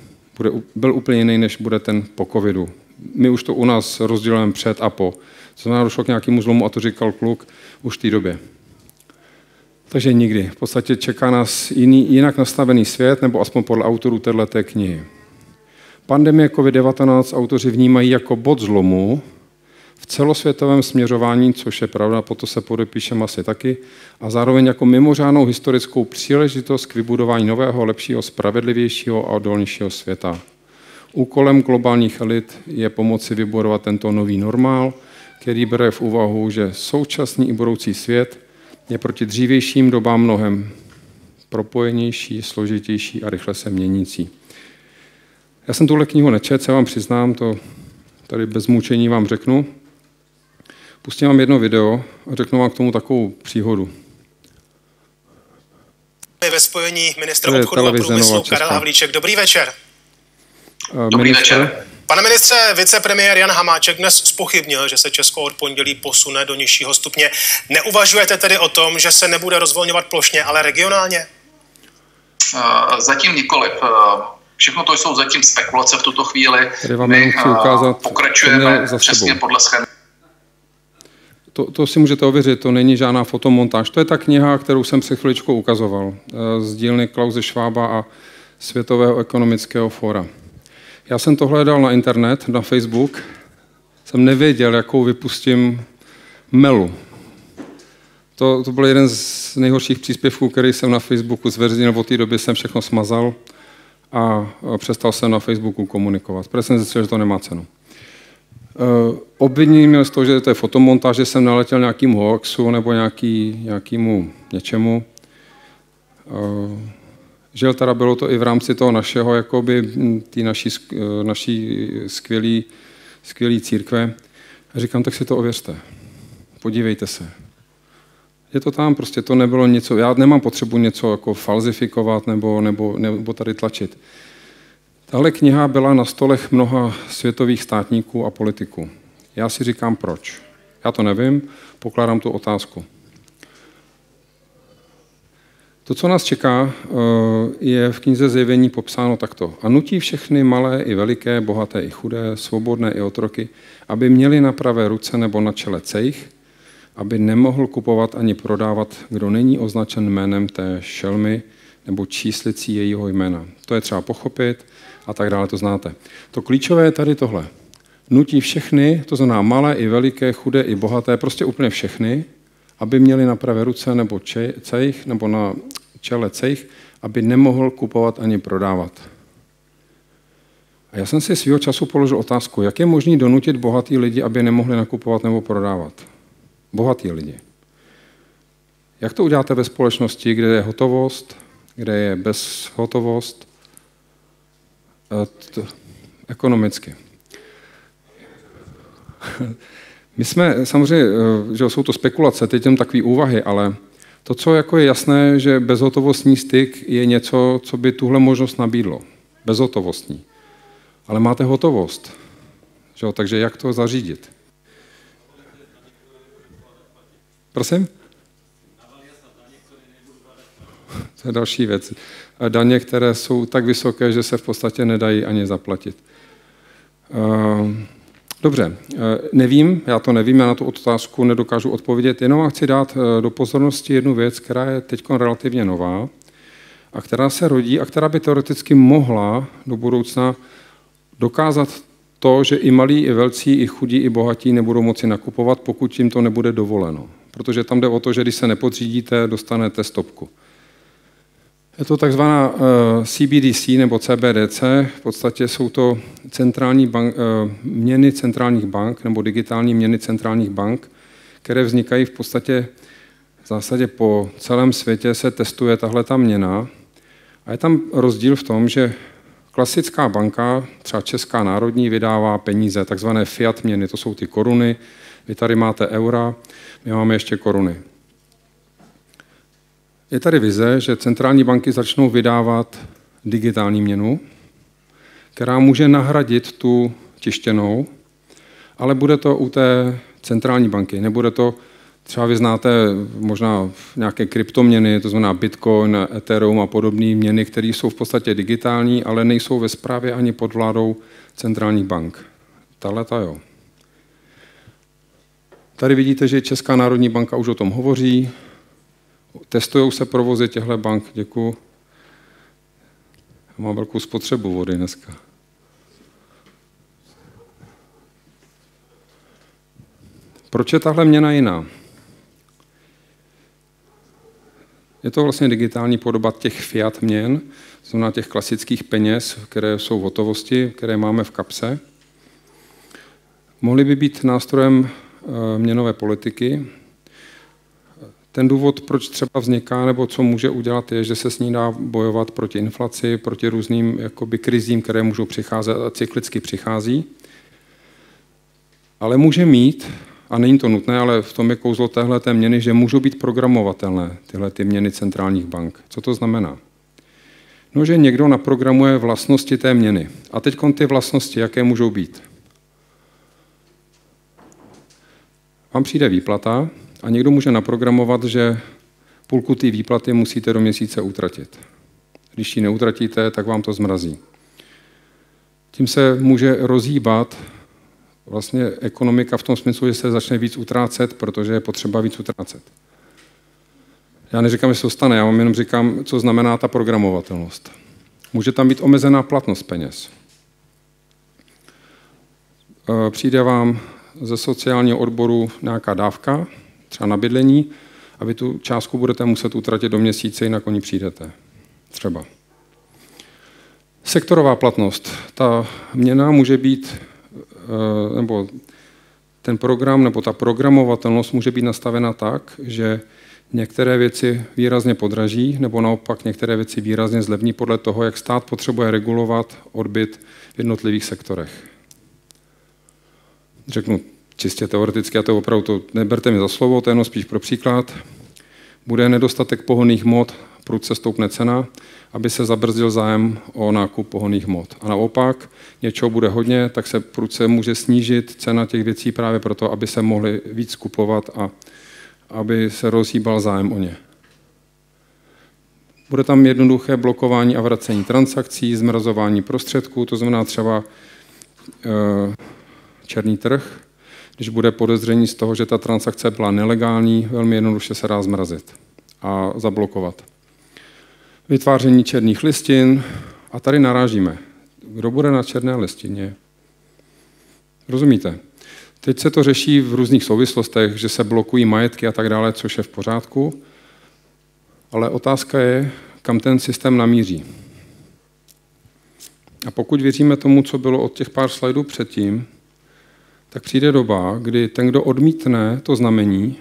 byl úplně jiný, než bude ten po covidu. My už to u nás rozdělujeme před a po. To znamená, došlo k nějakému zlomu a to říkal kluk už v té době. Takže nikdy. V podstatě čeká nás jinak nastavený svět, nebo aspoň podle autorů této knihy. Pandemie COVID-19 autoři vnímají jako bod zlomu v celosvětovém směřování, což je pravda, po to se podepíšeme asi taky, a zároveň jako mimořádnou historickou příležitost k vybudování nového, lepšího, spravedlivějšího a odolnějšího světa. Úkolem globálních elit je pomoci vybudovat tento nový normál, který bere v úvahu, že současný i budoucí svět je proti dřívějším dobám mnohem propojenější, složitější a rychle se měnící. Já jsem tuhle knihu nečetl, se vám přiznám, to tady bez mučení vám řeknu. Pustím vám jedno video a řeknu vám k tomu takovou příhodu. Ve spojení ministr obchodu a průmyslu Karel Havlíček. Dobrý večer. Dobrý večer. Pane ministře, vicepremiér Jan Hamáček dnes zpochybnil, že se Česko od pondělí posune do nižšího stupně. Neuvažujete tedy o tom, že se nebude rozvolňovat plošně, ale regionálně? Zatím nikoliv. Všechno to jsou zatím spekulace v tuto chvíli. My pokračujeme přesně podle schémy. To si můžete ověřit, to není žádná fotomontáž. To je ta kniha, kterou jsem před chviličkou ukazoval. Z dílny Klause Schwaba a Světového ekonomického fóra. Já jsem to hledal na internet, na Facebook. Jsem nevěděl, jakou vypustím melu. To byl jeden z nejhorších příspěvků, který jsem na Facebooku zveřejnil. Od té doby jsem všechno smazal a přestal jsem na Facebooku komunikovat, protože jsem zjistil, že to nemá cenu. Obvinění měl z toho, že to je fotomontáž, že jsem naletěl nějakému hoaxu nebo nějakému něčemu. Žel teda bylo to i v rámci toho našeho, jakoby té naší skvělé církve. A říkám, tak si to ověřte. Podívejte se. Je to tam, prostě to nebylo něco, já nemám potřebu něco jako falzifikovat nebo tady tlačit. Tahle kniha byla na stolech mnoha světových státníků a politiků. Já si říkám, proč. Já to nevím, pokládám tu otázku. To, co nás čeká, je v knize Zjevení popsáno takto. A nutí všechny malé i veliké, bohaté i chudé, svobodné i otroky, aby měli na pravé ruce nebo na čele cejch, aby nemohl kupovat ani prodávat, kdo není označen jménem té šelmy nebo číslicí jejího jména. To je třeba pochopit a tak dále, to znáte. To klíčové je tady tohle. Nutí všechny, to znamená malé i veliké, chudé i bohaté, prostě úplně všechny, aby měli na pravé ruce nebo cejch, nebo na čele cejch, aby nemohl kupovat ani prodávat. A já jsem si svýho času položil otázku, jak je možné donutit bohatý lidi, aby nemohli nakupovat nebo prodávat. Bohatý lidi. Jak to uděláte ve společnosti, kde je hotovost, kde je bezhotovost? Ekonomicky. My jsme, samozřejmě, že jsou to spekulace, teď jen takové úvahy, ale to, co jako je jasné, že bezhotovostní styk je něco, co by tuhle možnost nabídlo. Bezhotovostní. Ale máte hotovost. Že? Takže jak to zařídit? Prosím? To je další věc. Daně, které jsou tak vysoké, že se v podstatě nedají ani zaplatit. Dobře, nevím, já to nevím, já na tu otázku nedokážu odpovědět, jenom vám chci dát do pozornosti jednu věc, která je teď relativně nová a která se rodí a která by teoreticky mohla do budoucna dokázat to, že i malí, i velcí, i chudí, i bohatí nebudou moci nakupovat, pokud jim to nebude dovoleno. Protože tam jde o to, že když se nepodřídíte, dostanete stopku. Je to takzvaná CBDC nebo CBDC, v podstatě jsou to měny centrálních bank nebo digitální měny centrálních bank, které vznikají v podstatě v zásadě po celém světě se testuje tahleta měna. A je tam rozdíl v tom, že klasická banka, třeba Česká národní, vydává peníze, takzvané fiat měny, to jsou ty koruny, vy tady máte eura, my máme ještě koruny. Je tady vize, že centrální banky začnou vydávat digitální měnu, která může nahradit tu tištěnou, ale bude to u té centrální banky. Nebude to, třeba vy znáte možná nějaké kryptoměny, to znamená Bitcoin, Ethereum a podobné měny, které jsou v podstatě digitální, ale nejsou ve správě ani pod vládou centrálních bank. Tahleta jo. Tady vidíte, že Česká národní banka už o tom hovoří. Testují se provozy těchto bank. Děkuju. Já mám velkou spotřebu vody dneska. Proč je tahle měna jiná? Je to vlastně digitální podoba těch fiat měn, to znamená těch klasických peněz, které jsou v hotovosti, které máme v kapse. Mohly by být nástrojem měnové politiky. Ten důvod, proč třeba vzniká, nebo co může udělat, je, že se s ní dá bojovat proti inflaci, proti různým jakoby krizím, které můžou přicházet a cyklicky přichází. Ale může mít, a není to nutné, ale v tom je kouzlo téhleté měny, že můžou být programovatelné tyhle ty měny centrálních bank. Co to znamená? No, že někdo naprogramuje vlastnosti té měny. A teď ty vlastnosti, jaké můžou být? Vám přijde výplata a někdo může naprogramovat, že půlku té výplaty musíte do měsíce utratit. Když ji neutratíte, tak vám to zmrazí. Tím se může rozhýbat vlastně ekonomika v tom smyslu, že se začne víc utrácet, protože je potřeba víc utrácet. Já neříkám, že se to stane, já vám jenom říkám, co znamená ta programovatelnost. Může tam být omezená platnost peněz. Přijde vám ze sociálního odboru nějaká dávka, třeba na bydlení, a vy tu částku budete muset utratit do měsíce, jinak o ní přijdete. Třeba. Sektorová platnost. Ta měna může být nebo ten program nebo ta programovatelnost může být nastavena tak, že některé věci výrazně podraží, nebo naopak některé věci výrazně zlevní podle toho, jak stát potřebuje regulovat odbyt v jednotlivých sektorech. Řeknu čistě teoreticky, a to opravdu to neberte mi za slovo, to je jenom spíš pro příklad. Bude nedostatek pohonných hmot, prudce stoupne cena, aby se zabrzdil zájem o nákup pohonných hmot. A naopak, něčeho bude hodně, tak se prudce může snížit cena těch věcí právě proto, aby se mohly víc kupovat a aby se rozhýbal zájem o ně. Bude tam jednoduché blokování a vracení transakcí, zmrazování prostředků, to znamená třeba černý trh. Když bude podezření z toho, že ta transakce byla nelegální, velmi jednoduše se dá zmrazit a zablokovat. Vytváření černých listin. A tady narážíme. Kdo bude na černé listině? Rozumíte? Teď se to řeší v různých souvislostech, že se blokují majetky a tak dále, což je v pořádku. Ale otázka je, kam ten systém namíří. A pokud věříme tomu, co bylo od těch pár slajdů předtím, tak přijde doba, kdy ten, kdo odmítne to znamení,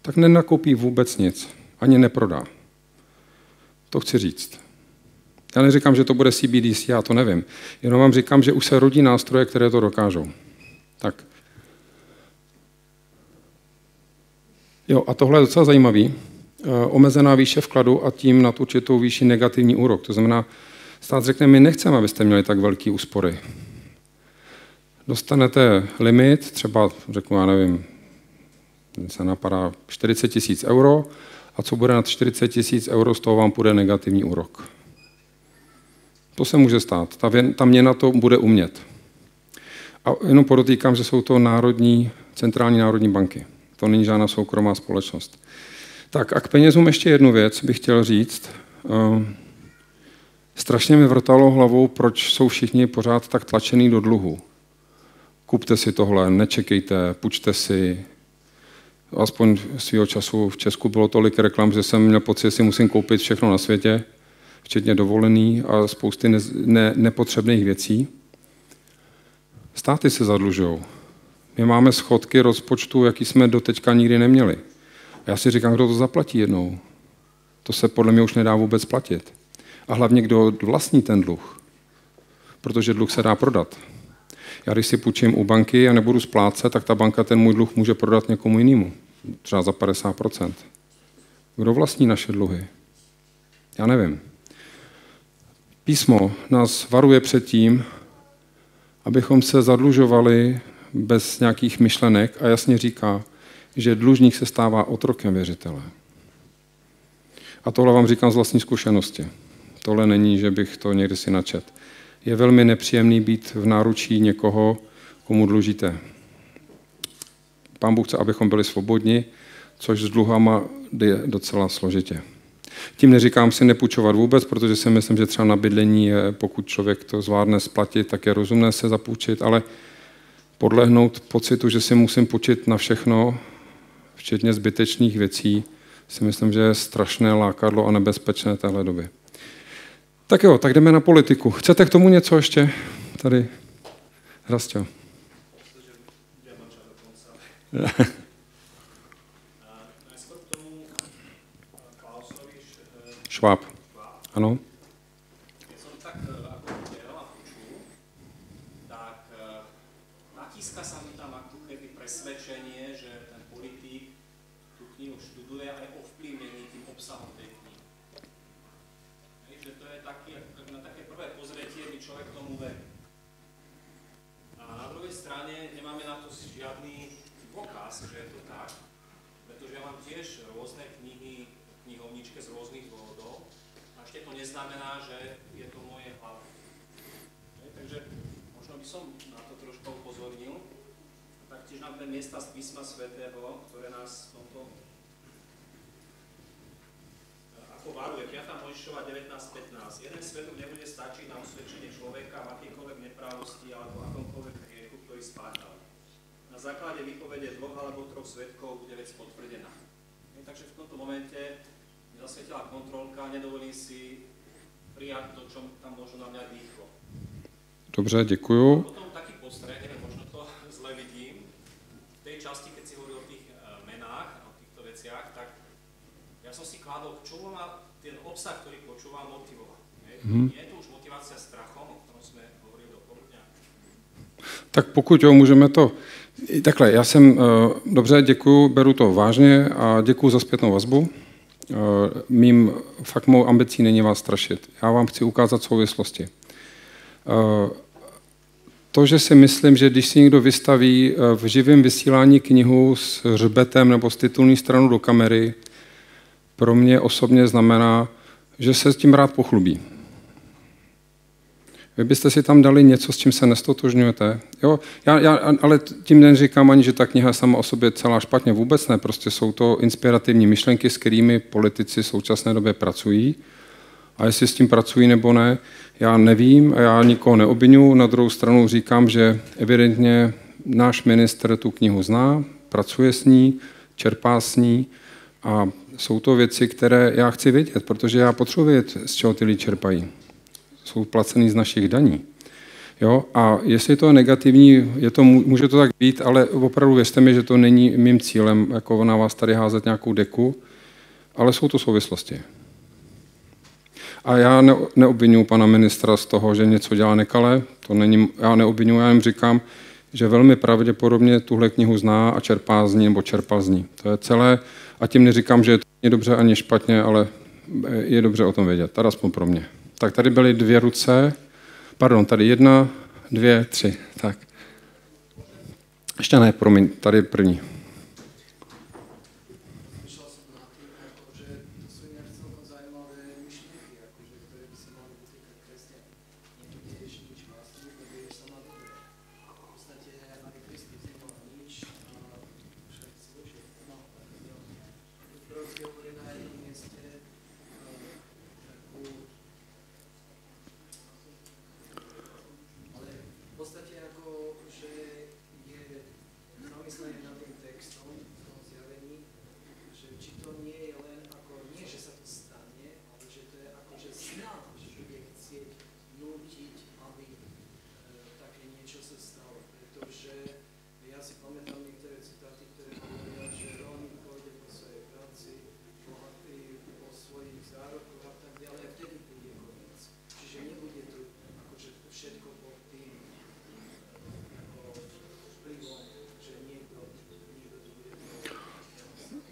tak nenakoupí vůbec nic, ani neprodá. To chci říct. Já neříkám, že to bude CBDC, já to nevím. Jenom vám říkám, že už se rodí nástroje, které to dokážou. Tak. Jo, a tohle je docela zajímavý. Omezená výše vkladu a tím nad určitou výši negativní úrok. To znamená, stát řekne, my nechceme, abyste měli tak velký úspory. Dostanete limit, třeba, řeknu, já nevím, se napadá 40 000 euro, a co bude nad 40 000 euro, z toho vám půjde negativní úrok. To se může stát. Ta měna to bude umět. A jenom podotýkám, že jsou to centrální národní banky. To není žádná soukromá společnost. Tak a k penězům ještě jednu věc bych chtěl říct. Strašně mi vrtalo hlavou, proč jsou všichni pořád tak tlačený do dluhu. Kupte si tohle, nečekejte, půjčte si. Aspoň svýho času v Česku bylo tolik reklam, že jsem měl pocit, že si musím koupit všechno na světě, včetně dovolený a spousty nepotřebných věcí. Státy se zadlužují. My máme schodky rozpočtu, jaký jsme doteďka nikdy neměli. A já si říkám, kdo to zaplatí jednou. To se podle mě už nedá vůbec platit. A hlavně, kdo vlastní ten dluh. Protože dluh se dá prodat. Já když si půjčím u banky a nebudu splácet, tak ta banka ten můj dluh může prodat někomu jinému. Třeba za 50%. Kdo vlastní naše dluhy? Já nevím. Písmo nás varuje před tím, abychom se zadlužovali bez nějakých myšlenek a jasně říká, že dlužník se stává otrokem věřitele. A tohle vám říkám z vlastní zkušenosti. Tohle není, že bych to někdy si načet. Je velmi nepříjemný být v náručí někoho, komu dlužíte. Pán Bůh chce, abychom byli svobodní, což s dluhama jde docela složitě. Tím neříkám si nepůjčovat vůbec, protože si myslím, že třeba na bydlení, pokud člověk to zvládne splatit, tak je rozumné se zapůjčit, ale podlehnout pocitu, že si musím půjčit na všechno, včetně zbytečných věcí, si myslím, že je strašné lákadlo a nebezpečné téhle doby. Tak jo, tak jdeme na politiku. Chcete k tomu něco ještě? Tady. Hrasťo. Šváb. Ano. Keď som tak ako veľa počul, tak natíska sa mi tam ako keby presvedčenie, že ten politik tú knihu študuje a je ovplyvnený tým obsahom tej knihy. Že to je taký, na také prvé pozretie by človek tomu verí. A na druhej strane nemáme na to žiadny dôkaz, že je to tak, pretože ja mám tiež rôzne knihy v knihovničke z rôznych dôvodov a ešte to neznamená, že je to moje hlavné. Takže možno by som na to troška upozornil. Taktiež nám ten miesta z písma svätého, ktoré nás v tomto ako varuje. 5. Mojžišova 19.15. Jeden svedok nebude stačiť na usvedčenie človeka v akýkoľvek neprávosti alebo akomkoľvek hriechu, ktorý spáchal. Na základe výpovede 2 alebo 3 svedkov bude vec potvrdená. Takže v tomto momente mi zasvietila kontrolka, nedovolím si prijať to, čo tam možno na mňa dýchlo. Dobře, děkuju. Potom taký postrehnem, možno to zle vidím. V tej časti, keď si hovoril o tých menách a o týchto veciach, tak ja som si kladol, čo ma ten obsah, ktorý počúvam, motivoval. Nie je to už motivácia strachom, o ktorom sme hovorili do poludňa? Tak pokud jo, můžeme to... Takhle, já jsem... Dobře, děkuju, beru to vážně a děkuju za zpětnou vazbu. Mou ambicí není vás strašit. Já vám chci ukázat souvislosti. To, že si myslím, že když si někdo vystaví v živém vysílání knihu s hřbetem nebo s titulní stranou do kamery, pro mě osobně znamená, že se s tím rád pochlubí. Vy byste si tam dali něco, s čím se nestotožňujete. Jo? Ale tím neříkám ani, že ta kniha je sama o sobě celá špatně, vůbec ne. Prostě jsou to inspirativní myšlenky, s kterými politici v současné době pracují. A jestli s tím pracují nebo ne, já nevím a já nikoho neobviňuji. Na druhou stranu říkám, že evidentně náš ministr tu knihu zná, pracuje s ní, čerpá s ní a jsou to věci, které já chci vědět, protože já potřebuji vědět, z čeho ty lidi čerpají. Jsou placený z našich daní. Jo? A jestli to je negativní, může to tak být, ale opravdu věřte mi, že to není mým cílem, jako na vás tady házet nějakou deku, ale jsou to souvislosti. A já neobvinuji pana ministra z toho, že něco dělá nekale, já neobvinuji, já jim říkám, že velmi pravděpodobně tuhle knihu zná a čerpá z ní, nebo čerpal z ní. To je celé. A tím neříkám, že je to ani dobře, ani špatně, ale je dobře o tom vědět. Tady aspoň pro mě. Tak tady byly 2 ruce. Pardon, tady 1, 2, 3. Tak. Ještě ne, promiň, tady první.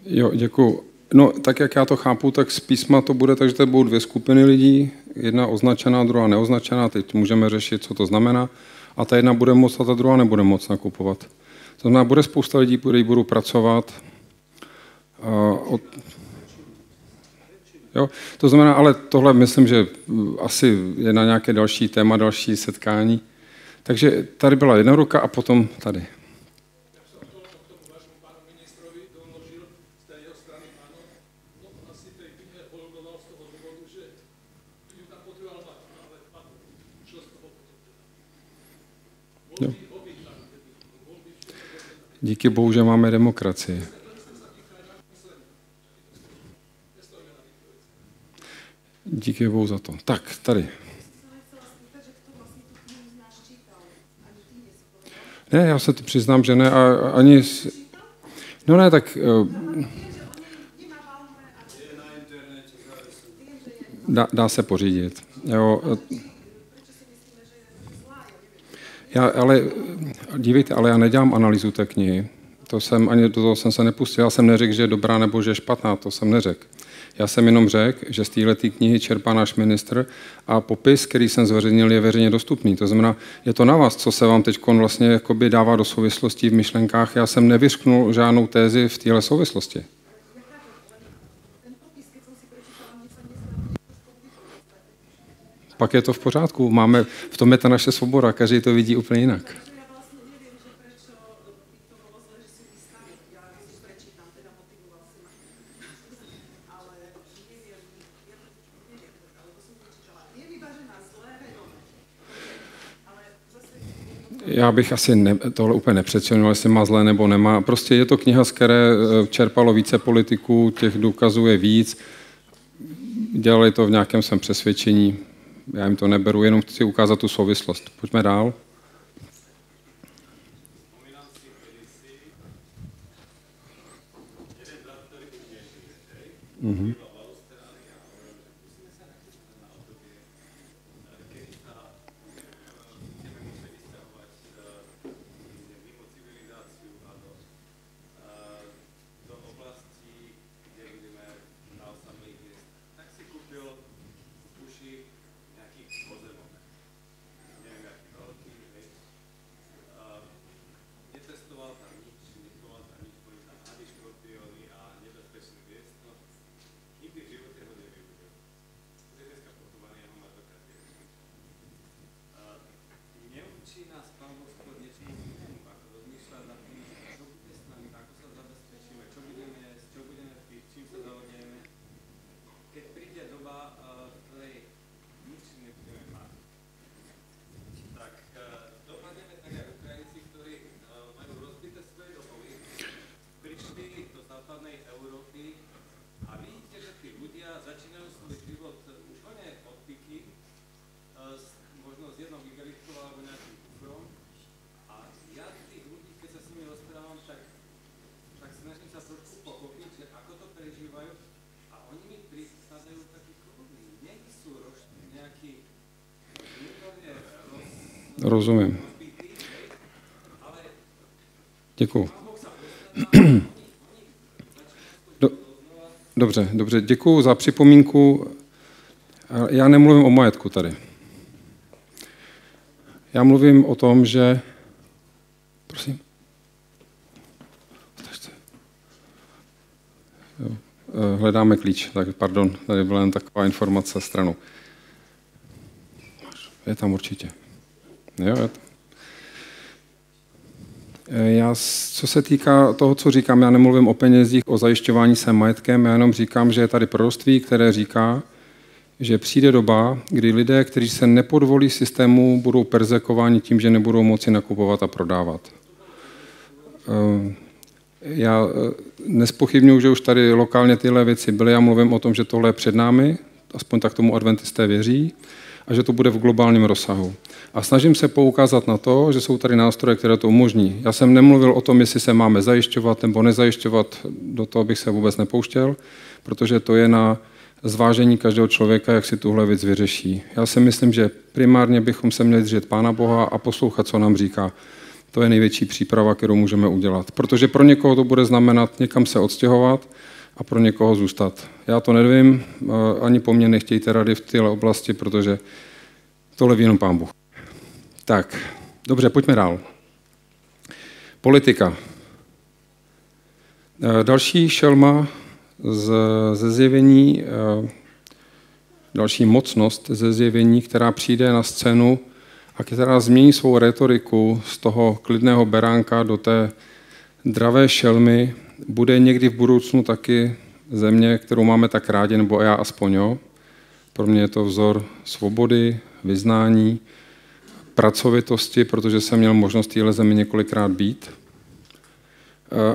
Jo, děkuju. No, tak jak já to chápu, tak z písma to bude tak, že to budou 2 skupiny lidí, jedna označená, druhá neoznačená, teď můžeme řešit, co to znamená, a ta jedna bude moct a ta druhá nebude moct nakupovat. To znamená, bude spousta lidí, kteří budou pracovat. Jo, to znamená, ale tohle myslím, že asi je na nějaké další téma, další setkání. Takže tady byla jedna ruka a potom tady. Jo. Díky Bohu, že máme demokracii. Díky Bohu za to. Tak, tady. Ne, já se to přiznám, že ne. A ani... No ne, tak... Dá se pořídit. Jo. Dívejte, ale já nedělám analýzu té knihy. Ani do toho jsem se nepustil. Já jsem neřekl, že je dobrá nebo že je špatná. To jsem neřekl. Já jsem jenom řekl, že z této knihy čerpá náš ministr a popis, který jsem zveřejnil, je veřejně dostupný. To znamená, je to na vás, co se vám teď vlastně jakoby dává do souvislostí v myšlenkách. Já jsem nevyřknul žádnou tézi v téhle souvislosti. Pak je to v pořádku. V tom je ta naše svoboda, každý to vidí úplně jinak. Já bych asi tohle úplně nepřečenoval, jestli má zlé nebo nemá. Prostě je to kniha, z které čerpalo více politiků, těch důkazů je víc. Dělali to v nějakém svém přesvědčení. Já jim to neberu, jenom chci ukázat tu souvislost. Pojďme dál. Rozumím. Děkuju. Dobře, děkuju za připomínku. Já nemluvím o majetku tady. Já mluvím o tom, že... Prosím. Hledáme klíč, tak pardon, tady byla jen taková informace stranou. Je tam určitě. Jo, je tam. Co se týká toho, co říkám, já nemluvím o penězích, o zajišťování se majetkem, já jenom říkám, že je tady proroctví, které říká, že přijde doba, kdy lidé, kteří se nepodvolí systému, budou persekováni tím, že nebudou moci nakupovat a prodávat. Já nespochybnuju, že už tady lokálně tyhle věci byly, já mluvím o tom, že tohle je před námi, aspoň tak tomu adventisté věří, a že to bude v globálním rozsahu. A snažím se poukázat na to, že jsou tady nástroje, které to umožní. Já jsem nemluvil o tom, jestli se máme zajišťovat nebo nezajišťovat, do toho bych se vůbec nepouštěl, protože to je na zvážení každého člověka, jak si tuhle věc vyřeší. Já si myslím, že primárně bychom se měli držet Pána Boha a poslouchat, co nám říká. To je největší příprava, kterou můžeme udělat. Protože pro někoho to bude znamenat někam se odstěhovat a pro někoho zůstat. Já to nevím, ani po mně nechtějte rady v téhle oblasti, protože tohle ví jenom Pán Bůh. Tak, dobře, pojďme dál. Politika. Další šelma ze zjevení, další mocnost ze zjevení, která přijde na scénu a která změní svou retoriku z toho klidného beránka do té dravé šelmy, bude někdy v budoucnu taky země, kterou máme tak rádi, nebo já aspoň jo. Pro mě je to vzor svobody, vyznání, pracovitosti, protože jsem měl možnost téhle zemi několikrát být.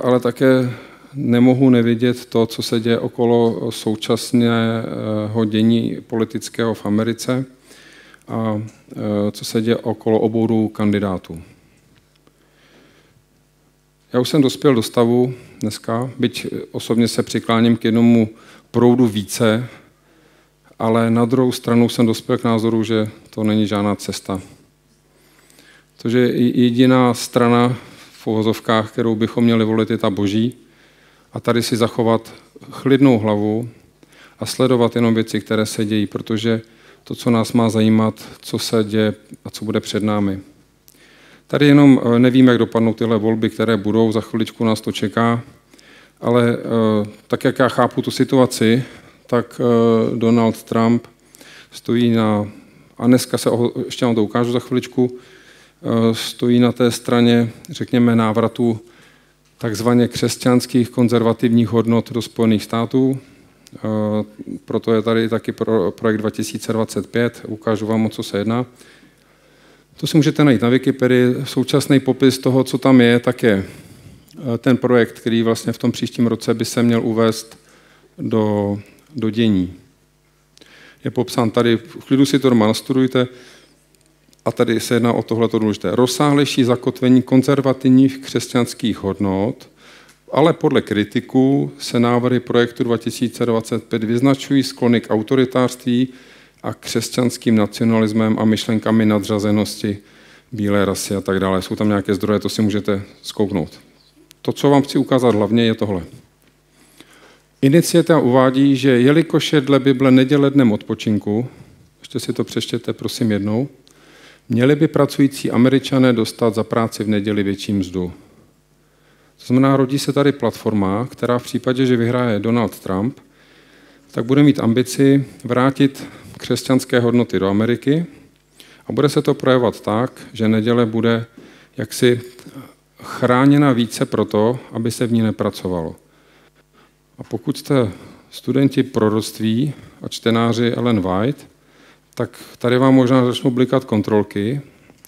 Ale také nemohu nevidět to, co se děje okolo současného dění politického v Americe a co se děje okolo obou kandidátů. Já už jsem dospěl do stavu dneska, byť osobně se přikláním k jednomu proudu více, ale na druhou stranu jsem dospěl k názoru, že to není žádná cesta. Protože jediná strana v uvozovkách, kterou bychom měli volit, je ta boží. A tady si zachovat chlidnou hlavu a sledovat jenom věci, které se dějí, protože to, co nás má zajímat, co se děje a co bude před námi. Tady jenom nevíme, jak dopadnou tyhle volby, které budou, za chviličku nás to čeká, ale tak, jak já chápu tu situaci, tak Donald Trump stojí na, a dneska se ještě vám to ukážu za chviličku, stojí na té straně, řekněme, návratu takzvaně křesťanských konzervativních hodnot do Spojených států. Proto je tady taky projekt 2025, ukážu vám, o co se jedná. To si můžete najít na Wikipedii. Současný popis toho, co tam je, tak je ten projekt, který vlastně v tom příštím roce by se měl uvést do dění. Je popsán tady, v klidu si to doma nastudujte, a tady se jedná o tohleto důležité. Rozsáhlejší zakotvení konzervativních křesťanských hodnot Ale podle kritiků se návrhy projektu 2025 vyznačují sklony k autoritářství a křesťanským nacionalismem a myšlenkami nadřazenosti bílé rasy a tak dále. Jsou tam nějaké zdroje, to si můžete zkouknout. To, co vám chci ukázat hlavně, je tohle. Iniciativa uvádí, že jelikož je dle Bible neděle dnem odpočinku, ještě si to přečtěte prosím jednou, měli by pracující Američané dostat za práci v neděli větší mzdu. To znamená, rodí se tady platforma, která v případě, že vyhraje Donald Trump, tak bude mít ambici vrátit křesťanské hodnoty do Ameriky a bude se to projevovat tak, že neděle bude jaksi chráněna více proto, aby se v ní nepracovalo. A pokud jste studenti proroctví a čtenáři Ellen White, tak tady vám možná začnou blikat kontrolky,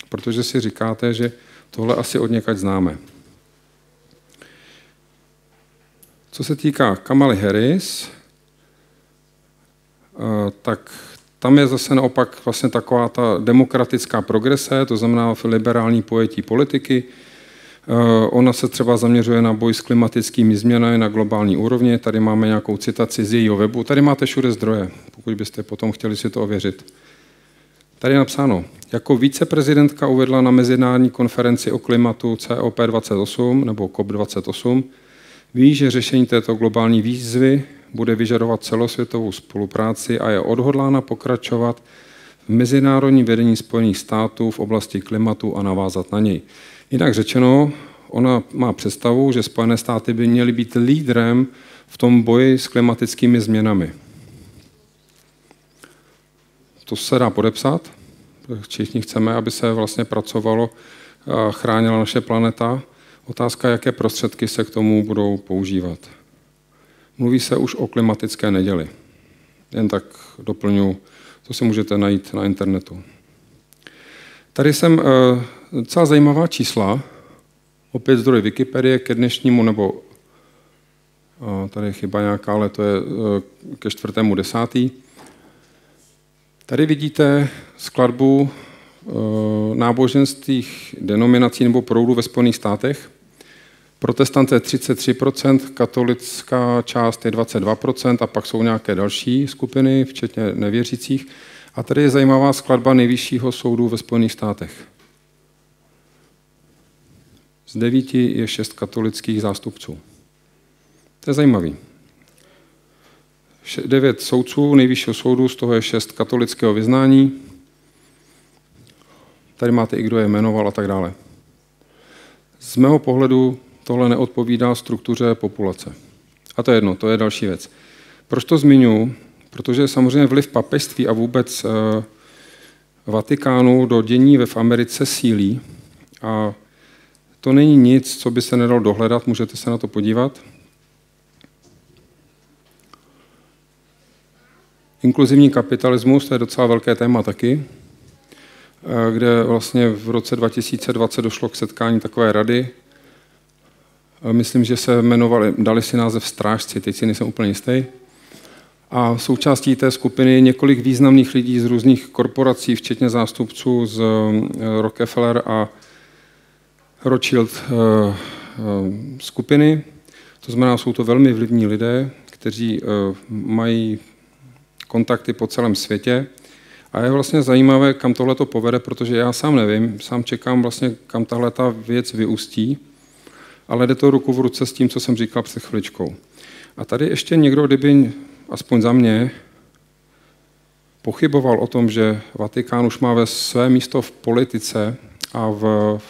protože si říkáte, že tohle asi od někaď známe. Co se týká Kamaly Harris, tak tam je zase naopak vlastně taková ta demokratická progrese, to znamená liberální pojetí politiky. Ona se třeba zaměřuje na boj s klimatickými změnami na globální úrovni. Tady máme nějakou citaci z jejího webu. Tady máte všude zdroje, pokud byste potom chtěli si to ověřit. Tady je napsáno, jako viceprezidentka uvedla na mezinárodní konferenci o klimatu COP28 nebo COP28, ví, že řešení této globální výzvy bude vyžadovat celosvětovou spolupráci a je odhodlána pokračovat v mezinárodním vedení Spojených států v oblasti klimatu a navázat na něj. Jinak řečeno, ona má představu, že Spojené státy by měly být lídrem v tom boji s klimatickými změnami. To se dá podepsat. Všichni chceme, aby se vlastně pracovalo a chránila naše planeta. Otázka, jaké prostředky se k tomu budou používat. Mluví se už o klimatické neděli. Jen tak doplňuji, to si můžete najít na internetu. Tady jsem docela zajímavá čísla, opět zdroj Wikipedie ke dnešnímu, nebo tady je chyba nějaká, ale to je ke 4.10. Tady vidíte skladbu náboženských denominací nebo proudů ve Spojených státech. Protestant je 33%, katolická část je 22% a pak jsou nějaké další skupiny, včetně nevěřících. A tady je zajímavá skladba nejvyššího soudu ve Spojených státech. Z 9 je 6 katolických zástupců. To je zajímavý. 9 soudců nejvyššího soudu, z toho je 6 katolického vyznání. Tady máte i kdo je jmenoval a tak dále. Z mého pohledu tohle neodpovídá struktuře populace. A to je jedno, to je další věc. Proč to zmiňuji? Protože samozřejmě vliv papežství a vůbec Vatikánu do dění v Americe sílí. A to není nic, co by se nedalo dohledat, můžete se na to podívat. Inkluzivní kapitalismus, to je docela velké téma taky, kde vlastně v roce 2020 došlo k setkání takové rady. Myslím, že se jmenovali, dali si název Strážci, teď si nejsem úplně jistý. A součástí té skupiny je několik významných lidí z různých korporací, včetně zástupců z Rockefeller a Rothschild skupiny. To znamená, jsou to velmi vlivní lidé, kteří mají kontakty po celém světě. A je vlastně zajímavé, kam tohle to povede, protože já sám nevím, sám čekám vlastně, kam tahle ta věc vyústí, ale jde to ruku v ruce s tím, co jsem říkal před chviličkou. A tady ještě někdo, kdyby, aspoň za mě, pochyboval o tom, že Vatikán už má ve své místo v politice a v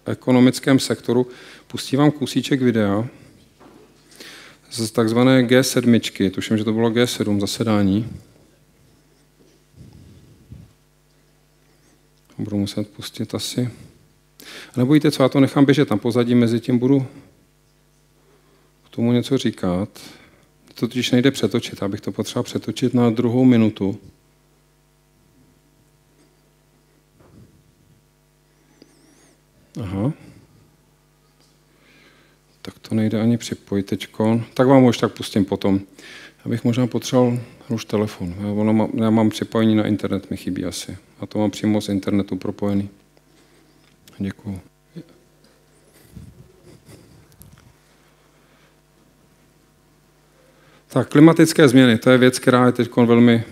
ekonomickém sektoru, pustím vám kousíček videa z takzvané G7, tuším, že to bylo G7 zasedání. Budu muset pustit asi. A nebo víte co, já to nechám běžet tam pozadí, mezi tím budu k tomu něco říkat. To totiž nejde přetočit, abych to potřeboval přetočit na 2. minutu. Aha. Tak to nejde ani připojit teďko. Tak vám už tak pustím potom. Já bych možná potřeboval už telefon. Já mám připojení na internet, mi chybí asi. A to mám přímo z internetu propojený. Děkuju. Tak klimatické změny, to je věc, která je teď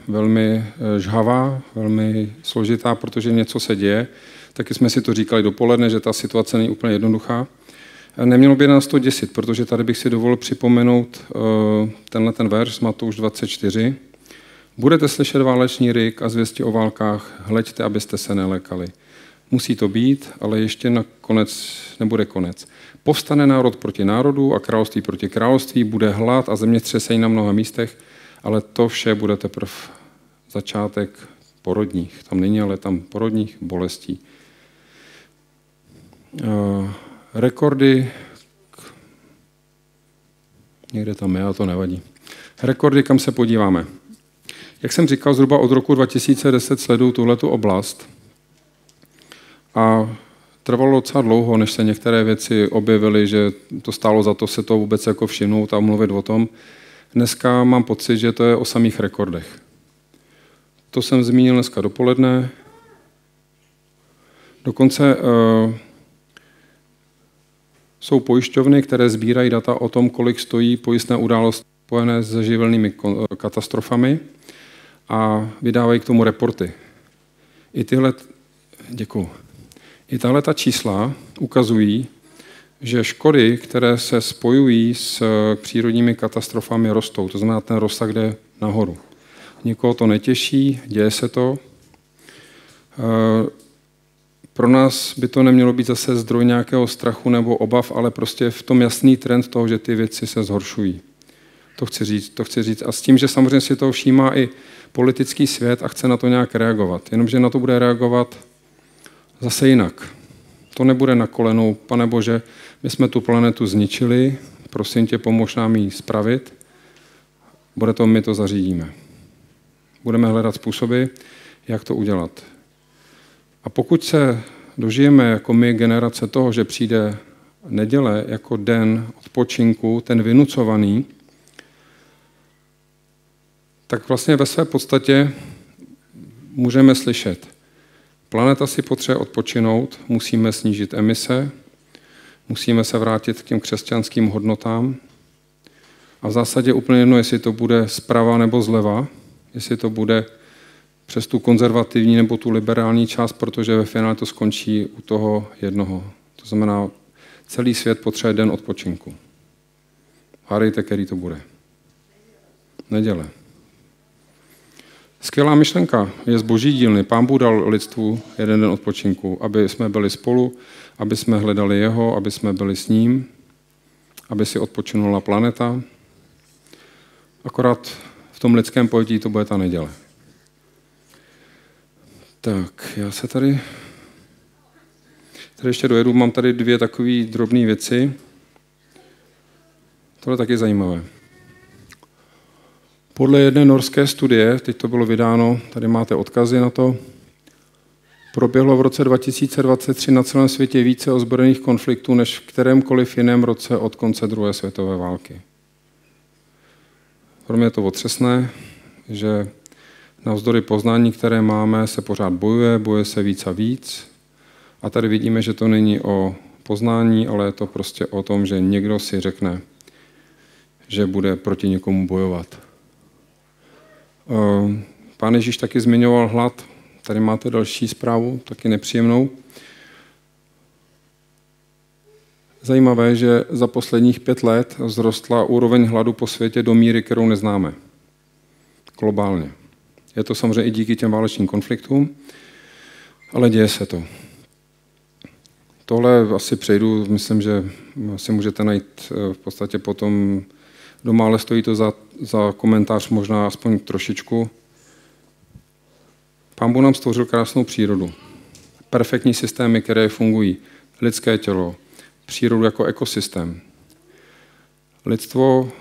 velmi žhavá, velmi složitá, protože něco se děje. Taky jsme si to říkali dopoledne, že ta situace není úplně jednoduchá. Nemělo by nás to děsit, protože tady bych si dovolil připomenout ten verš z Matouš 24. Budete slyšet válečný ryk a zvěsti o válkách, hleďte, abyste se nelekali. Musí to být, ale ještě nakonec nebude konec. Povstane národ proti národu a království proti království, bude hlad a zemětřesení na mnoha místech, ale to vše bude teprve začátek porodních. Tam není, ale tam porodních bolestí. Rekordy, někde tam je, a to nevadí. Rekordy, kam se podíváme. Jak jsem říkal, zhruba od roku 2010 sleduju tuhletu oblast a trvalo docela dlouho, než se některé věci objevily, že to stálo za to se to vůbec jako všimnout a mluvit o tom. Dneska mám pocit, že to je o samých rekordech. To jsem zmínil dneska dopoledne. Dokonce jsou pojišťovny, které sbírají data o tom, kolik stojí pojistné události spojené s živelnými katastrofami a vydávají k tomu reporty. I tahle ta čísla ukazují, že škody, které se spojují s přírodními katastrofami, rostou. To znamená, ten rozsah jde nahoru. Nikoho to netěší, děje se to. Pro nás by to nemělo být zase zdroj nějakého strachu nebo obav, ale prostě v tom jasný trend toho, že ty věci se zhoršují. To chci říct. A s tím, že samozřejmě si toho všímá i politický svět a chce na to nějak reagovat. Jenomže na to bude reagovat zase jinak. To nebude na kolenou, Pane Bože, my jsme tu planetu zničili, prosím tě, pomož nám ji spravit. Bude to, my to zařídíme. Budeme hledat způsoby, jak to udělat. A pokud se dožijeme jako my generace toho, že přijde neděle jako den odpočinku, ten vynucovaný, tak vlastně ve své podstatě můžeme slyšet. Planeta si potřebuje odpočinout, musíme snížit emise, musíme se vrátit k těm křesťanským hodnotám. A v zásadě úplně jedno, jestli to bude zprava nebo zleva, jestli to bude přes tu konzervativní nebo tu liberální část, protože ve finále to skončí u toho jednoho. To znamená, celý svět potřebuje den odpočinku. Hádejte, který to bude. Neděle. Skvělá myšlenka je z boží dílny. Pán Bůh dal lidstvu jeden den odpočinku, aby jsme byli spolu, aby jsme hledali jeho, aby jsme byli s ním, aby si odpočinula planeta. Akorát v tom lidském pojetí to bude ta neděle. Tak, já se tady ještě dojedu. Mám tady dvě takové drobné věci. Tohle je taky zajímavé. Podle jedné norské studie, teď to bylo vydáno, tady máte odkazy na to, proběhlo v roce 2023 na celém světě více ozbrojených konfliktů než v kterémkoliv jiném roce od konce druhé světové války. Pro mě je to otřesné, že navzdory poznání, které máme, se pořád bojuje se víc a víc. A tady vidíme, že to není o poznání, ale je to prostě o tom, že někdo si řekne, že bude proti někomu bojovat. Pán Ježíš taky zmiňoval hlad. Tady máte další zprávu, taky nepříjemnou. Zajímavé, že za posledních 5 let vzrostla úroveň hladu po světě do míry, kterou neznáme. Globálně. Je to samozřejmě i díky těm válečným konfliktům, ale děje se to. Tohle asi přejdu, myslím, že si můžete najít v podstatě potom doma, ale stojí to za komentář možná aspoň trošičku. Pán Bůh nám stvořil krásnou přírodu. Perfektní systémy, které fungují. Lidské tělo, přírodu jako ekosystém. Lidstvo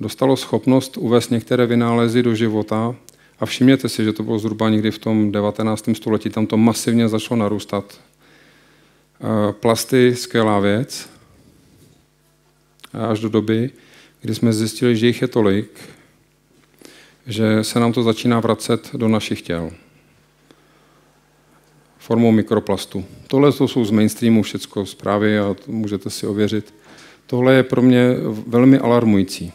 dostalo schopnost uvést některé vynálezy do života a všimněte si, že to bylo zhruba někdy v tom 19. století, tam to masivně začalo narůstat. Plasty, skvělá věc. Až do doby, kdy jsme zjistili, že jich je tolik, že se nám to začíná vracet do našich těl. Formou mikroplastu. Tohle jsou z mainstreamu všecko zprávy a můžete si ověřit. Tohle je pro mě velmi alarmující.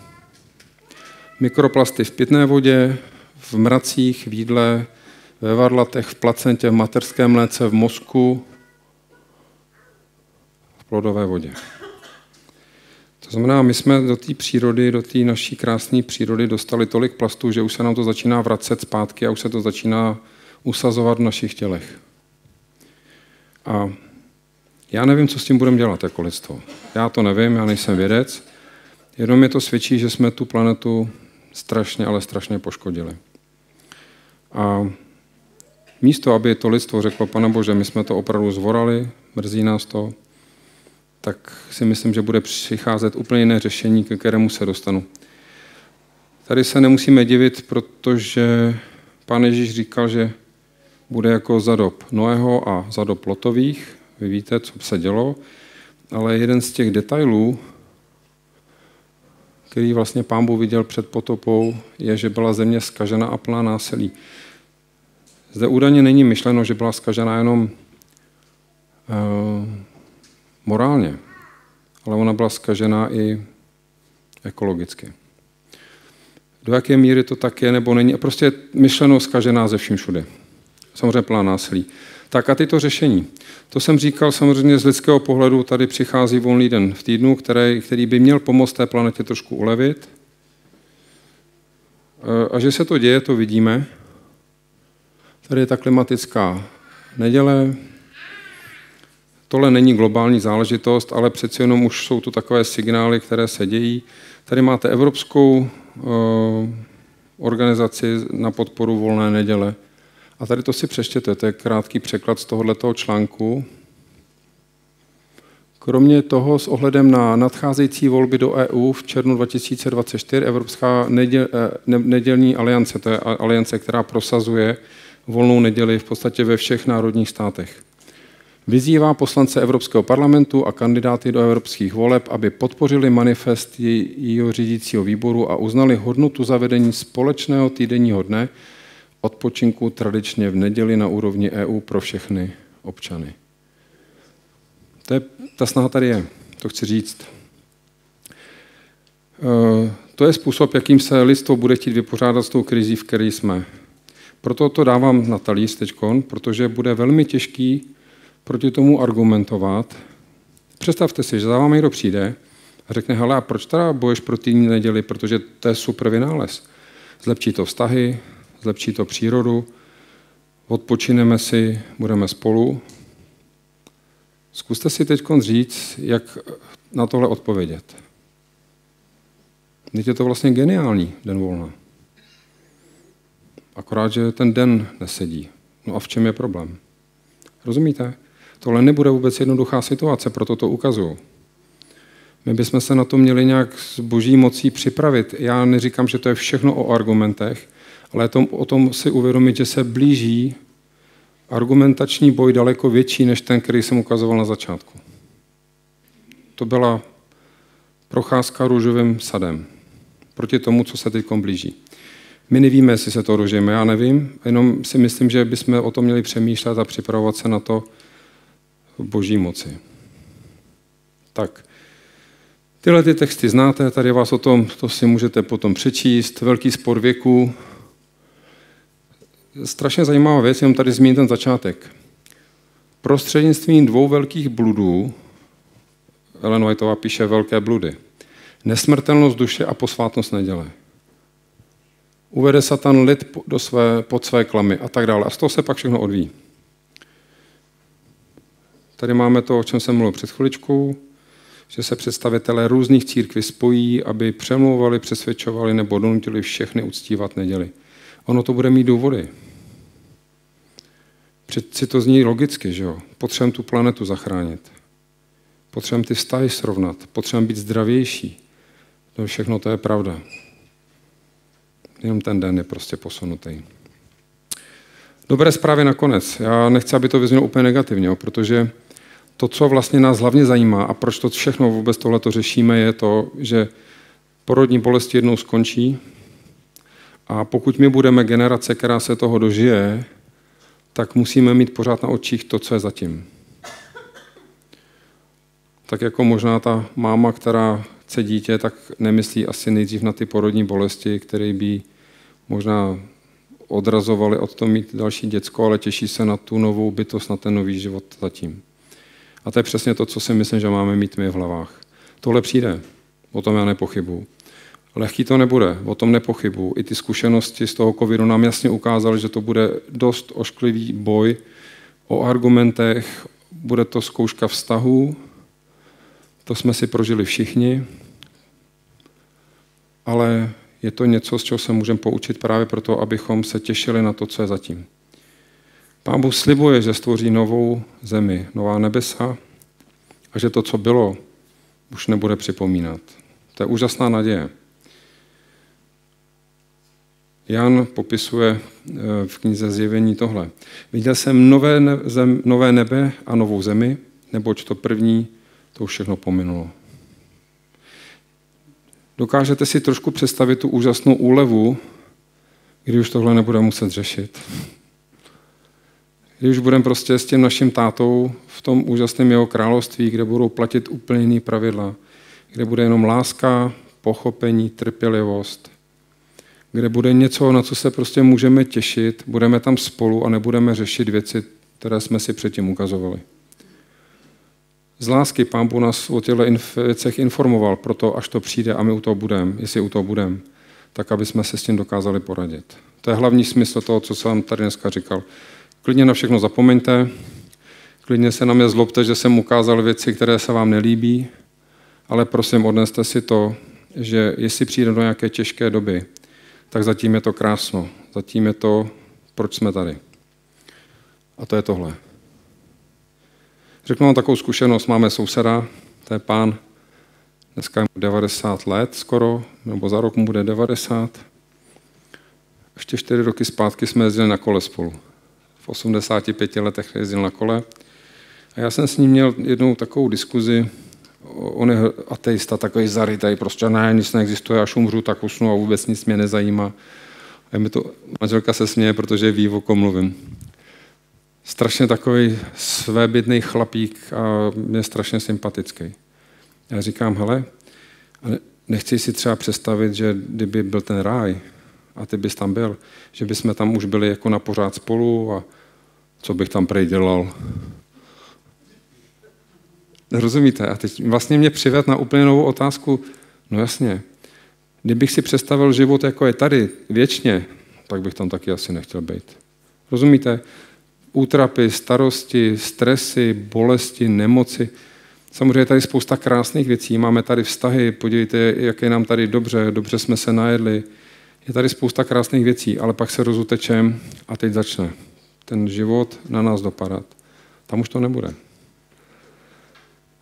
Mikroplasty v pitné vodě, v mracích, v jídle, ve varlatech, v placentě, v mateřském mléce, v mozku, v plodové vodě. To znamená, my jsme do té přírody, do té naší krásné přírody dostali tolik plastů, že už se nám to začíná vracet zpátky a už se to začíná usazovat v našich tělech. A já nevím, co s tím budeme dělat jako lidstvo. Já to nevím, já nejsem vědec, jenom mě to svědčí, že jsme tu planetu strašně, ale strašně poškodili. A místo, aby to lidstvo řeklo, Pane Bože, my jsme to opravdu zvorali, mrzí nás to, tak si myslím, že bude přicházet úplně jiné řešení, ke kterému se dostanu. Tady se nemusíme divit, protože Pán Ježíš říkal, že bude jako za dob Noého a za dob Lotových. Vy víte, co se dělo, ale jeden z těch detailů, který vlastně Pán Bůh viděl před potopou, je, že byla země zkažena a plná násilí. Zde údajně není myšleno, že byla zkažena jenom morálně, ale ona byla zkažená i ekologicky. Do jaké míry to tak je nebo není? Prostě myšleno zkažená ze vším všude. Samozřejmě plná násilí. Tak a tyto řešení. To jsem říkal samozřejmě z lidského pohledu, tady přichází volný den v týdnu, který by měl pomoct té planetě trošku ulevit. A že se to děje, to vidíme. Tady je ta klimatická neděle. Tohle není globální záležitost, ale přeci jenom už jsou tu takové signály, které se dějí. Tady máte Evropskou organizaci na podporu volné neděle. A tady to si přečtěte, to je krátký překlad z tohoto článku. Kromě toho s ohledem na nadcházející volby do EU v červnu 2024 Evropská nedělní aliance, to je aliance, která prosazuje volnou neděli v podstatě ve všech národních státech. Vyzývá poslance Evropského parlamentu a kandidáty do evropských voleb, aby podpořili manifest jejího řídícího výboru a uznali hodnotu zavedení společného týdenního dne odpočinku tradičně v neděli na úrovni EU pro všechny občany. Ta snaha tady je, to chci říct. To je způsob, jakým se lidstvo bude chtít vypořádat s tou krizí, v které jsme. Proto to dávám na talíř teďkon, protože bude velmi těžký proti tomu argumentovat. Představte si, že za vámi někdo přijde a řekne, hele, a proč teda bojuješ pro týdenní neděli, protože to je super vynález. Zlepší to vztahy, zlepší to přírodu, odpočineme si, budeme spolu. Zkuste si teď říct, jak na tohle odpovědět. Teď je to vlastně geniální den volna. Akorát, že ten den nesedí. No a v čem je problém? Rozumíte? Tohle nebude vůbec jednoduchá situace, proto to ukazuju. My bychom se na to měli nějak s boží mocí připravit. Já neříkám, že to je všechno o argumentech, ale o tom si uvědomit, že se blíží argumentační boj daleko větší, než ten, který jsem ukazoval na začátku. To byla procházka růžovým sadem proti tomu, co se teď blíží. My nevíme, jestli se to dožijeme, já nevím, jenom si myslím, že bychom o tom měli přemýšlet a připravovat se na to v boží moci. Tak, tyhle ty texty znáte, tady vás o tom, to si můžete potom přečíst, velký spor věku. Strašně zajímavá věc, jenom tady zmíním ten začátek. Prostřednictvím dvou velkých bludů, Ellen Whiteová píše velké bludy, nesmrtelnost duše a posvátnost neděle. Uvede Satan lid pod své klamy a tak dále. A z toho se pak všechno odvíjí. Tady máme to, o čem jsem mluvil před chviličkou, že se představitelé různých církví spojí, aby přemlouvali, přesvědčovali nebo donutili všechny uctívat neděli. Ono to bude mít důvody. Přeci to zní logicky, že jo? Potřebujeme tu planetu zachránit. Potřebujeme ty vztahy srovnat. Potřebujeme být zdravější. To všechno to je pravda. Jenom ten den je prostě posunutý. Dobré zprávy nakonec. Já nechci, aby to vyznělo úplně negativně, protože to, co vlastně nás hlavně zajímá a proč to všechno vůbec tohleto řešíme, je to, že porodní bolesti jednou skončí a pokud my budeme generace, která se toho dožije, tak musíme mít pořád na očích to, co je zatím. Tak jako možná ta máma, která chce dítě, tak nemyslí asi nejdřív na ty porodní bolesti, které by možná odrazovaly od toho mít další děcko, ale těší se na tu novou bytost, na ten nový život zatím. A to je přesně to, co si myslím, že máme mít my v hlavách. Tohle přijde, o tom já nepochybuju. Lehký to nebude, o tom nepochybuju. I ty zkušenosti z toho covidu nám jasně ukázaly, že to bude dost ošklivý boj o argumentech, bude to zkouška vztahů, to jsme si prožili všichni, ale je to něco, z čeho se můžeme poučit právě proto, abychom se těšili na to, co je zatím. Pán Bůh slibuje, že stvoří novou zemi, nová nebesa a že to, co bylo, už nebude připomínat. To je úžasná naděje. Jan popisuje v knize Zjevení tohle. Viděl jsem nové nebe a novou zemi, neboť to první, to už všechno pominulo. Dokážete si trošku představit tu úžasnou úlevu, kdy už tohle nebude muset řešit. Kdy už budeme prostě s tím naším tátou v tom úžasném jeho království, kde budou platit úplně jiný pravidla, kde bude jenom láska, pochopení, trpělivost, kde bude něco, na co se prostě můžeme těšit, budeme tam spolu a nebudeme řešit věci, které jsme si předtím ukazovali. Z lásky Pán Bůh nás o těchto věcech informoval, proto až to přijde a my u toho budeme, jestli u toho budeme, tak aby jsme se s tím dokázali poradit. To je hlavní smysl toho, co jsem tady dneska říkal. Klidně na všechno zapomeňte, klidně se na mě zlobte, že jsem ukázal věci, které se vám nelíbí, ale prosím, odneste si to, že jestli přijde do nějaké těžké doby, tak zatím je to krásno. Zatím je to, proč jsme tady. A to je tohle. Řeknu vám takovou zkušenost. Máme souseda, to je pán, dneska je mu 90 let skoro, nebo za rok mu bude 90. Ještě 4 roky zpátky jsme jezdili na kole spolu. V 85 letech jezdil na kole. A já jsem s ním měl jednou takovou diskuzi. On je ateista, takový zarytej, prostě ne, nic neexistuje, až umřu, tak usnu a vůbec nic mě nezajímá. A mi to manželka se směje, protože ví, o kom mluvím. Strašně takový svébytný chlapík a mě strašně sympatický. Já říkám, hele, nechci si třeba představit, že kdyby byl ten ráj a ty bys tam byl, že bychom tam už byli jako na pořád spolu a co bych tam prej dělal. Rozumíte? A teď vlastně mě přivedl na úplně novou otázku. No jasně, kdybych si představil život, jako je tady, věčně, tak bych tam taky asi nechtěl být. Rozumíte? Útrapy, starosti, stresy, bolesti, nemoci. Samozřejmě je tady spousta krásných věcí. Máme tady vztahy, podívejte, jak je nám tady dobře jsme se najedli. Je tady spousta krásných věcí, ale pak se rozutečem a teď začne ten život na nás dopadat. Tam už to nebude.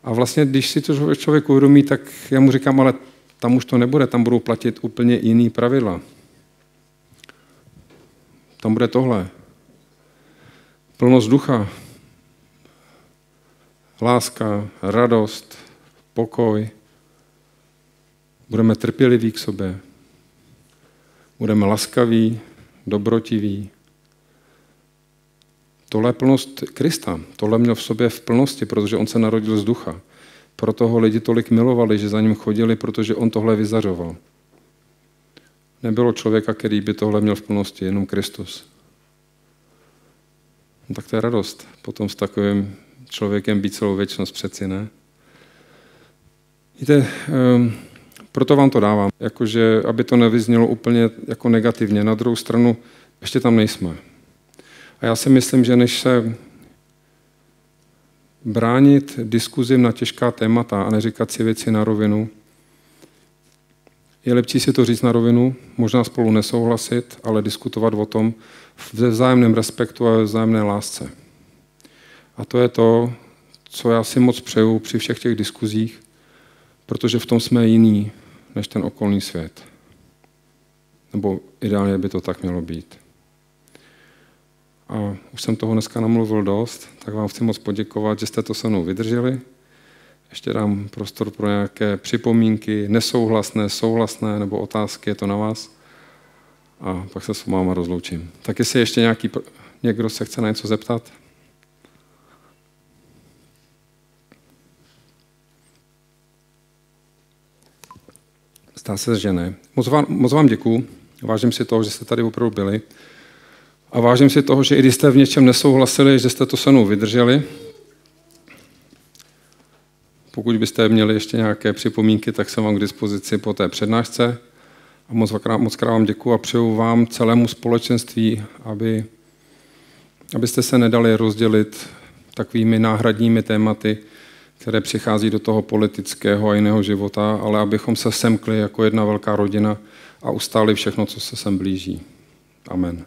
A vlastně, když si to člověk uvědomí, tak já mu říkám, ale tam už to nebude, tam budou platit úplně jiný pravidla. Tam bude tohle. Plnost ducha, láska, radost, pokoj. Budeme trpěliví k sobě. Budeme laskaví, dobrotiví. Tohle je plnost Krista. Tohle měl v sobě v plnosti, protože on se narodil z ducha. Proto ho lidi tolik milovali, že za ním chodili, protože on tohle vyzařoval. Nebylo člověka, který by tohle měl v plnosti, jenom Kristus. No, tak to je radost. Potom s takovým člověkem být celou věčnost přeci, ne? Víte, proto vám to dávám, jakože, aby to nevyznělo úplně jako negativně. Na druhou stranu, ještě tam nejsme. A já si myslím, že než se bránit diskuzím na těžká témata a neříkat si věci na rovinu, je lepší si to říct na rovinu, možná spolu nesouhlasit, ale diskutovat o tom ve vzájemném respektu a ve vzájemné lásce. A to je to, co já si moc přeju při všech těch diskuzích, protože v tom jsme jiný než ten okolní svět. Nebo ideálně by to tak mělo být. A už jsem toho dneska namluvil dost, tak vám chci moc poděkovat, že jste to se mnou vydrželi. Ještě dám prostor pro nějaké připomínky, nesouhlasné, souhlasné nebo otázky, je to na vás. A pak se s váma rozloučím. Tak jestli ještě někdo se chce na něco zeptat? Zdá se, že ne. Moc vám děkuju. Vážím si toho, že jste tady opravdu byli. A vážím si toho, že i když jste v něčem nesouhlasili, že jste to se mnou vydrželi. Pokud byste měli ještě nějaké připomínky, tak jsem vám k dispozici po té přednášce. A moc krát vám děkuju a přeju vám celému společenství, abyste se nedali rozdělit takovými náhradními tématy, které přichází do toho politického a jiného života, ale abychom se semkli jako jedna velká rodina a ustáli všechno, co se sem blíží. Amen.